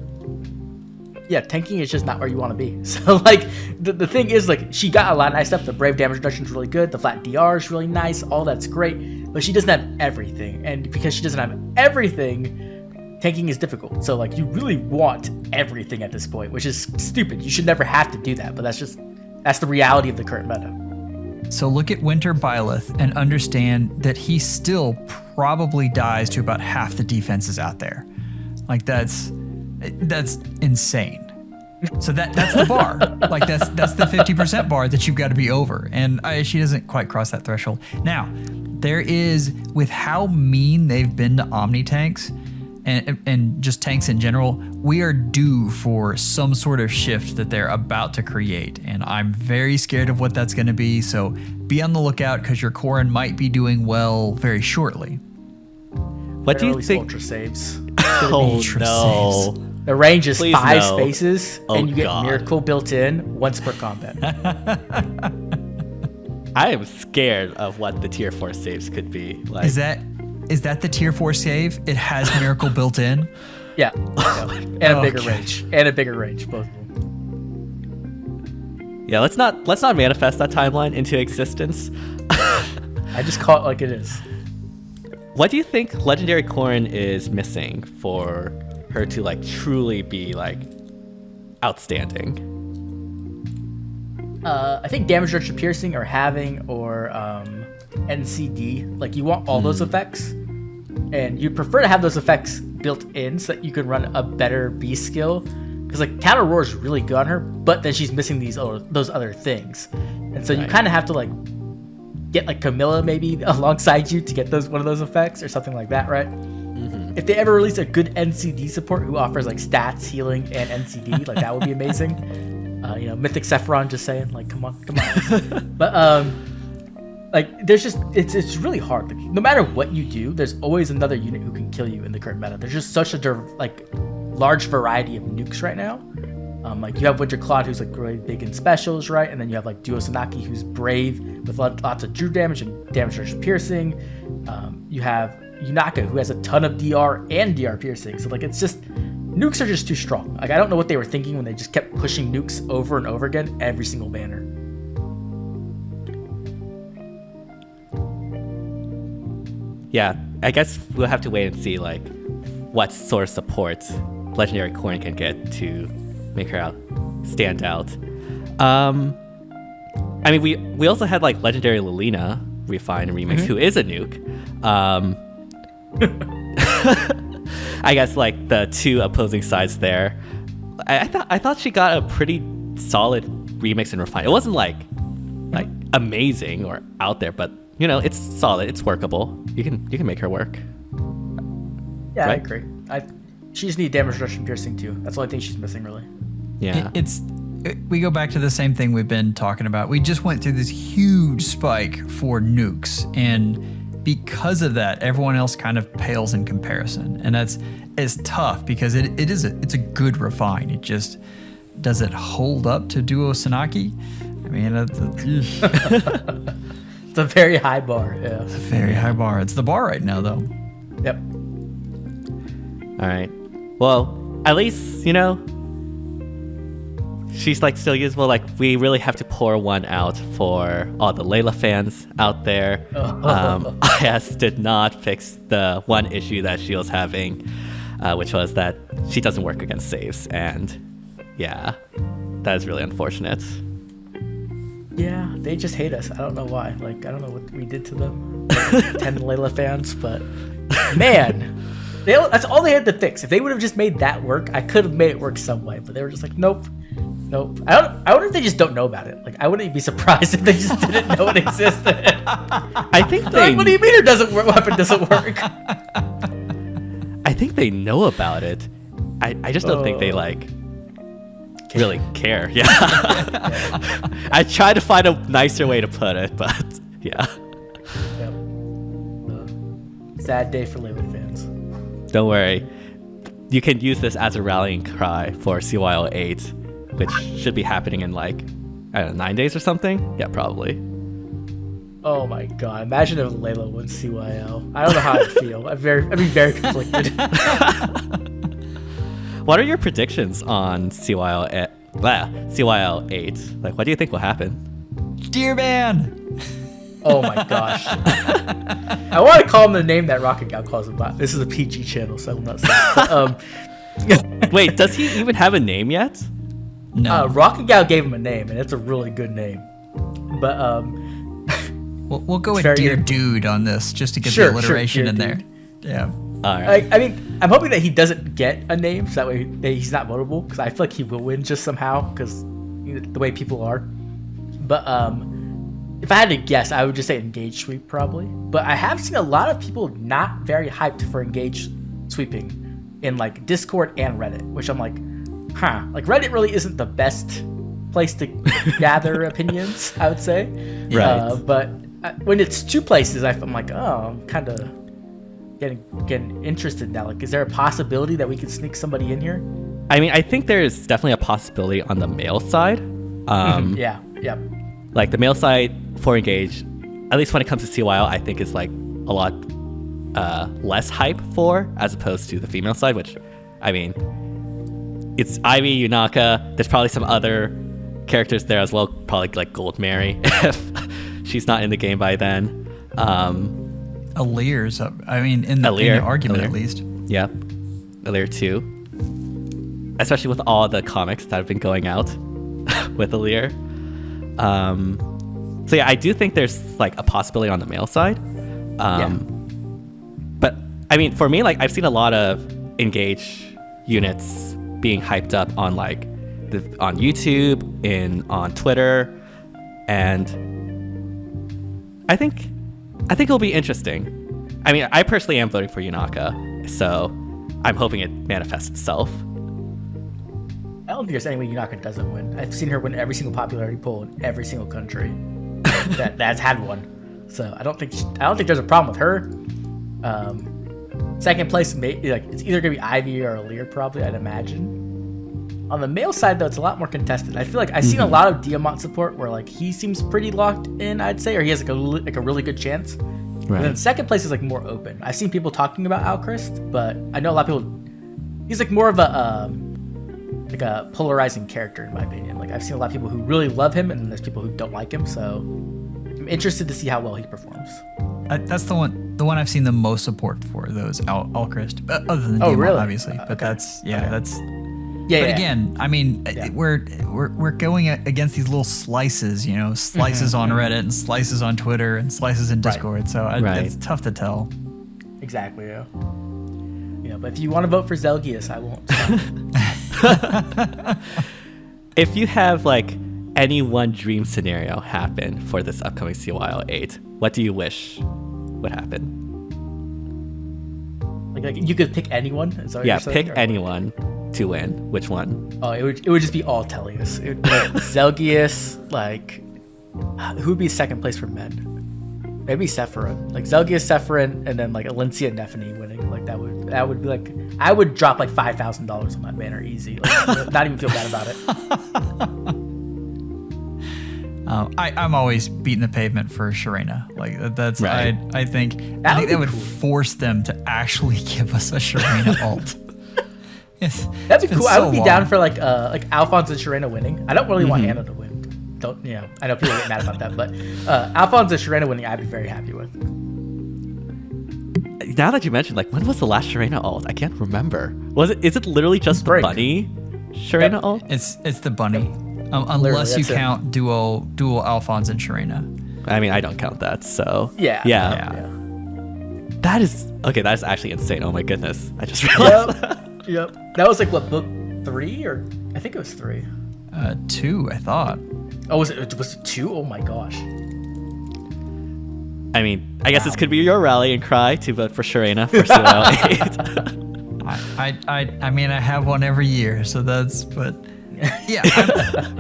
Speaker 2: Yeah, tanking is just not where you want to be. So like the thing is like she got a lot of nice stuff. The brave damage reduction is really good. The flat DR is really nice. All that's great, but she doesn't have everything. And because she doesn't have everything, tanking is difficult. So like you really want everything at this point, which is stupid. You should never have to do that, but that's the reality of the current meta.
Speaker 3: So look at Winter Byleth and understand that he still probably dies to about half the defenses out there. Like that's insane. So that's the bar. Like that's the 50% bar that you've got to be over. And she doesn't quite cross that threshold. Now, there is, with how mean they've been to Omni tanks and just tanks in general, we are due for some sort of shift that they're about to create. And I'm very scared of what that's going to be. So be on the lookout because your Corrin might be doing well very shortly.
Speaker 1: What do you think?
Speaker 2: Ultra saves.
Speaker 1: Oh no.
Speaker 3: Saves.
Speaker 2: The range is
Speaker 1: Please
Speaker 2: 5
Speaker 1: no.
Speaker 2: spaces, and you get
Speaker 1: God.
Speaker 2: Miracle built in once per combat.
Speaker 1: I am scared of what the tier 4 saves could be. Like,
Speaker 3: Is that the tier 4 save? It has Miracle built in?
Speaker 2: Yeah. And a bigger range. And a bigger range, both of them.
Speaker 1: yeah, let's not manifest that timeline into existence.
Speaker 2: I just call it like it is.
Speaker 1: What do you think Legendary Corrin is missing for her to like truly be like outstanding?
Speaker 2: I think damage reduction piercing or having or NCD. Like you want all those effects, and you prefer to have those effects built in so that you can run a better B skill. Because like counter roar is really good on her, but then she's missing those other things, and so you kind of have to like get like Camilla maybe alongside you to get one of those effects or something like that, right? If they ever release a good NCD support who offers like stats, healing, and NCD, like that would be amazing. Mythic Sephiron, just saying, like, come on. But like, there's just it's really hard. Like, no matter what you do, there's always another unit who can kill you in the current meta. There's just such a large variety of nukes right now. Like you have Winter Claude, who's like really big in specials, right? And then you have like Duo Sanaki, who's brave with lots of Drew damage and damage reduction piercing. You have Yunaka, who has a ton of DR and DR piercing. So like it's just nukes are just too strong. Like I don't know what they were thinking when they just kept pushing nukes over and over again every single banner.
Speaker 1: Yeah, I guess we'll have to wait and see like what sort of support Legendary Corrin can get to make her stand out. I mean, we also had like Legendary Lucina refine and remix, who is a nuke. I guess like the two opposing sides there. I thought she got a pretty solid remix and refine. It wasn't like amazing or out there, but it's solid. It's workable. You can make her work.
Speaker 2: Yeah,
Speaker 1: right?
Speaker 2: I agree. She just needs damage reduction piercing too. That's the only thing she's missing really.
Speaker 1: Yeah.
Speaker 3: It's we go back to the same thing we've been talking about. We just went through this huge spike for nukes, and because of that, everyone else kind of pales in comparison, and it's tough because it's a good refine. It just, does it hold up to Duo Sanaki? I mean,
Speaker 2: it's a very high bar. Yeah,
Speaker 3: it's a very high bar. It's the bar right now, though.
Speaker 2: Yep.
Speaker 1: All right. Well, at least, she's like still usable. Like, we really have to pour one out for all the Layla fans out there. IS did not fix the one issue that she was having, which was that she doesn't work against saves. And yeah, that is really unfortunate.
Speaker 2: Yeah, they just hate us. I don't know why. Like, I don't know what we did to them. 10 Layla fans, but man, that's all they had to fix. If they would have just made that work, I could have made it work some way. But they were just like, nope. I wonder if they just don't know about it. Like, I wouldn't be surprised if they just didn't know it existed.
Speaker 1: I think
Speaker 2: like, what do you mean it doesn't work? Weapon doesn't work?
Speaker 1: I think they know about it. I just don't think they really care. Yeah. I tried to find a nicer way to put it, but yeah.
Speaker 2: Yep. Sad day for Layla fans.
Speaker 1: Don't worry. You can use this as a rallying cry for CYO8, which should be happening in 9 days or something. Yeah, probably.
Speaker 2: Oh my god! Imagine if Layla wins CYO. I don't know how I'd feel. I'd be very conflicted.
Speaker 1: What are your predictions on CYO8? Like, what do you think will happen?
Speaker 3: Dear man.
Speaker 2: Oh my gosh. I want to call him the name that Rocket Gal calls him, but this is a PG channel, so I will not say it.
Speaker 1: Wait, does he even have a name yet?
Speaker 3: No.
Speaker 2: Rocket Gal gave him a name, and it's a really good name. But
Speaker 3: we'll go with Dear Dude on this, just to get the alliteration in there. Yeah.
Speaker 1: All right.
Speaker 2: I mean, I'm hoping that he doesn't get a name, so that way he's not votable, because I feel like he will win just somehow, because the way people are. But if I had to guess, I would just say Engage Sweep, probably. But I have seen a lot of people not very hyped for Engage Sweeping in Discord and Reddit, which I'm like, huh. Reddit really isn't the best place to gather opinions, I would say.
Speaker 1: Right.
Speaker 2: But when it's two places, I'm like, oh, I'm kind of getting interested now. Is there a possibility that we could sneak somebody in here?
Speaker 1: I mean, I think there's definitely a possibility on the male side.
Speaker 2: Yeah.
Speaker 1: The male side for Engage, at least when it comes to CYO, I think is a lot less hype for, as opposed to the female side, which, I mean, it's Ivy, Yunaka. There's probably some other characters there as well, probably Gold Mary if she's not in the game by then.
Speaker 3: Alir's up. I mean, in the argument at least.
Speaker 1: Yeah, Alir too. Especially with all the comics that have been going out with Alir. So yeah, I do think there's a possibility on the male side. But I mean, for me, I've seen a lot of Engage units being hyped up on on YouTube on Twitter, and I think it'll be interesting. I mean, I personally am voting for Yunaka, so I'm hoping it manifests itself.
Speaker 2: I don't think there's any way Yunaka doesn't win. I've seen her win every single popularity poll in every single country that's had one. So I don't think there's a problem with her. Second place, it's either gonna be Ivy or Alir, probably, I'd imagine. On the male side, though, it's a lot more contested. I feel like I've seen a lot of Diamant support where he seems pretty locked in, I'd say, or he has a really good chance. Right. And then second place is more open. I've seen people talking about Alchrist, but I know a lot of people. He's more of a polarizing character, in my opinion. I've seen a lot of people who really love him, and then there's people who don't like him. So I'm interested to see how well he performs.
Speaker 3: That's the one I've seen the most support for, those Alchrist, other than Diamant, really? Obviously. But
Speaker 2: okay.
Speaker 3: But again, I mean, we're going against these little slices, slices on Reddit and slices on Twitter and slices in Discord. So it's tough to tell.
Speaker 2: Exactly. Yeah. But if you want to vote for Zelgius, I won't stop.
Speaker 1: If you have any one dream scenario happen for this upcoming CYO8, what do you wish would happen?
Speaker 2: You could pick anyone? Is that what you're saying,
Speaker 1: pick anyone. to win, which one?
Speaker 2: Oh, it would just be all Tellius. It would be like Zelgius, like who would be second place for men? Maybe Sephiroth. Like Zelgius, Sephiroth, and then like Alencia and Nephany winning. Like that would be like, I would drop like $5,000 on that banner easy. Like, not even feel bad about it.
Speaker 3: I'm always beating the pavement for Sharena. Like that's
Speaker 1: right.
Speaker 3: I think that would force them to actually give us a Sharena ult.
Speaker 2: That'd be cool. I would be down for like Alphonse and Sharena winning. I don't really want Anna to win. I know people get mad about that, but Alphonse and Sharena winning, I'd be very happy with.
Speaker 1: Now that you mentioned, like, when was the last Sharena ult? I can't remember. Is it literally just the bunny Sharena ult?
Speaker 3: It's the bunny. Unless you count duo Alphonse and Sharena.
Speaker 1: I mean, I don't count that, so
Speaker 2: yeah.
Speaker 1: That is actually insane. Oh my goodness, I just realized.
Speaker 2: Yep. That was like what, book 3 or I think it was 3.
Speaker 3: 2, I thought.
Speaker 2: Oh, was it 2? Oh my gosh.
Speaker 1: I mean, I guess this could be your rallying cry to vote for Sharena for CYL
Speaker 3: 8. I mean, I have one every year, so but yeah.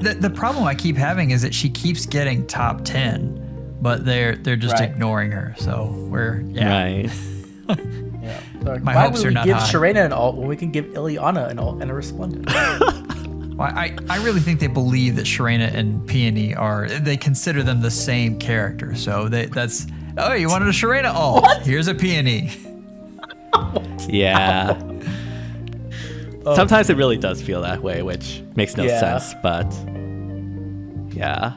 Speaker 3: The problem I keep having is that she keeps getting top 10, but they're just ignoring her. So
Speaker 1: right.
Speaker 2: Yeah. Like,
Speaker 3: My hopes are not high.
Speaker 2: Why would we give Sharena an ult when we can give Ileana an ult and a Resplendent?
Speaker 3: Well, I really think they believe that Sharena and Peony they consider them the same character. So you wanted a Sharena ult? What? Here's a Peony.
Speaker 1: Yeah. Sometimes it really does feel that way, which makes no sense, but yeah.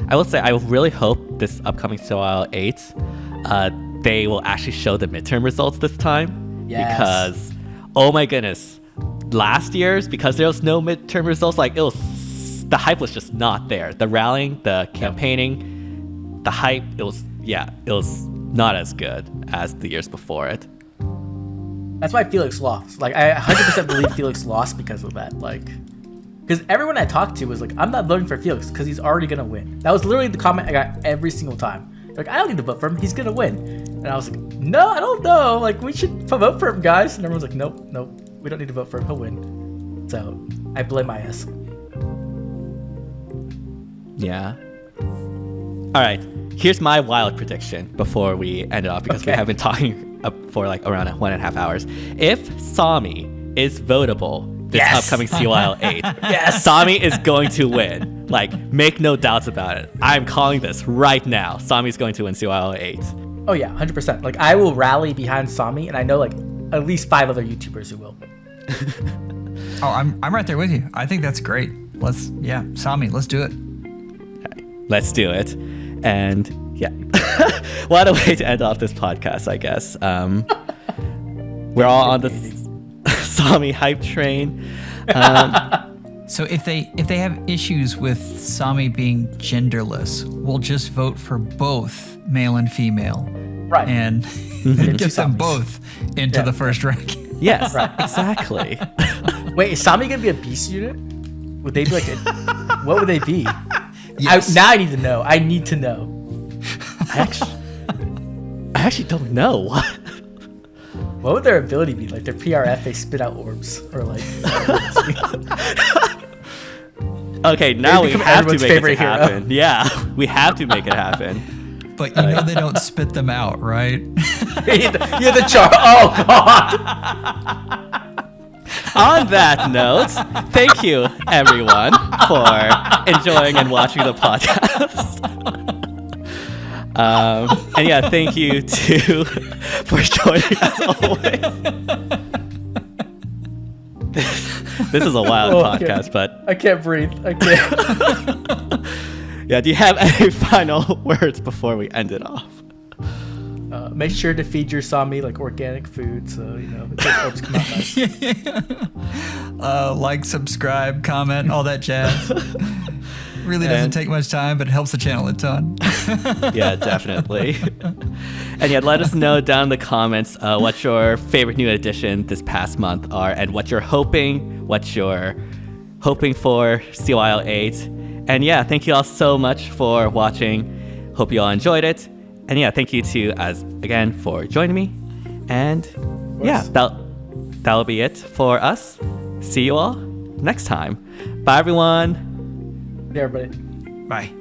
Speaker 1: I will say, I really hope this upcoming CYL 8, they will actually show the midterm results this time.
Speaker 2: Yes.
Speaker 1: Because, oh my goodness, last year's, because there was no midterm results, like the hype was just not there. The rallying, the campaigning, the hype, it was not as good as the years before it.
Speaker 2: That's why Felix lost. Like, I 100% believe Felix lost because of that. Like, because everyone I talked to was like, I'm not voting for Felix because he's already going to win. That was literally the comment I got every single time. Like, I don't need to vote for him. He's going to win. And I was like, no, I don't know. Like, we should vote for him, guys. And everyone's like, nope. We don't need to vote for him. He'll win. So, I blame my ass.
Speaker 1: Yeah. All right. Here's my wild prediction before we end it off, because we have been talking for like around 1.5 hours. If Sami is votable this upcoming CYL 8, Sami is going to win. Like, make no doubts about it. I'm calling this right now. Sami's going to win CYL 8.
Speaker 2: Oh yeah, 100%. Like, I will rally behind Sami, and I know like at least 5 other YouTubers who will.
Speaker 3: Oh, I'm right there with you. I think that's great. Sami, let's do it.
Speaker 1: Okay, let's do it. And yeah, what a way to end off this podcast, I guess. We're all on the Sami hype train.
Speaker 3: So if they have issues with Sami being genderless, we'll just vote for both male and female,
Speaker 2: right?
Speaker 3: And get them both into the first rank.
Speaker 1: Yes, right. Exactly.
Speaker 2: Wait, is Sami gonna be a beast unit? Would they be like what would they be?
Speaker 3: Yes.
Speaker 2: Now I need to know. I need to know.
Speaker 1: I actually don't know.
Speaker 2: What would their ability be? Like their PRF, they spit out orbs, or like.
Speaker 1: Okay, now we have to make it happen. Hero. Yeah, we have to make it happen.
Speaker 3: But you know they don't spit them out, right?
Speaker 2: You're the char. Oh God.
Speaker 1: On that note, thank you everyone for enjoying and watching the podcast. And yeah, thank you for joining as always. This is a wild podcast, but
Speaker 2: I can't breathe. I can't.
Speaker 1: Yeah, do you have any final words before we end it off?
Speaker 2: Make sure to feed your Sami like organic food, so those orbs come out nice.
Speaker 3: Like, subscribe, comment, all that jazz. Really doesn't take much time, but it helps the channel a ton.
Speaker 1: Yeah, definitely. And yeah, let us know down in the comments what your favorite new addition this past month are, and what you're hoping for CYL 8. And yeah, thank you all so much for watching. Hope you all enjoyed it. And yeah, thank you to again for joining me. And yeah, that'll be it for us. see you all next time. Bye, everyone.
Speaker 2: Yeah, everybody.
Speaker 3: Bye.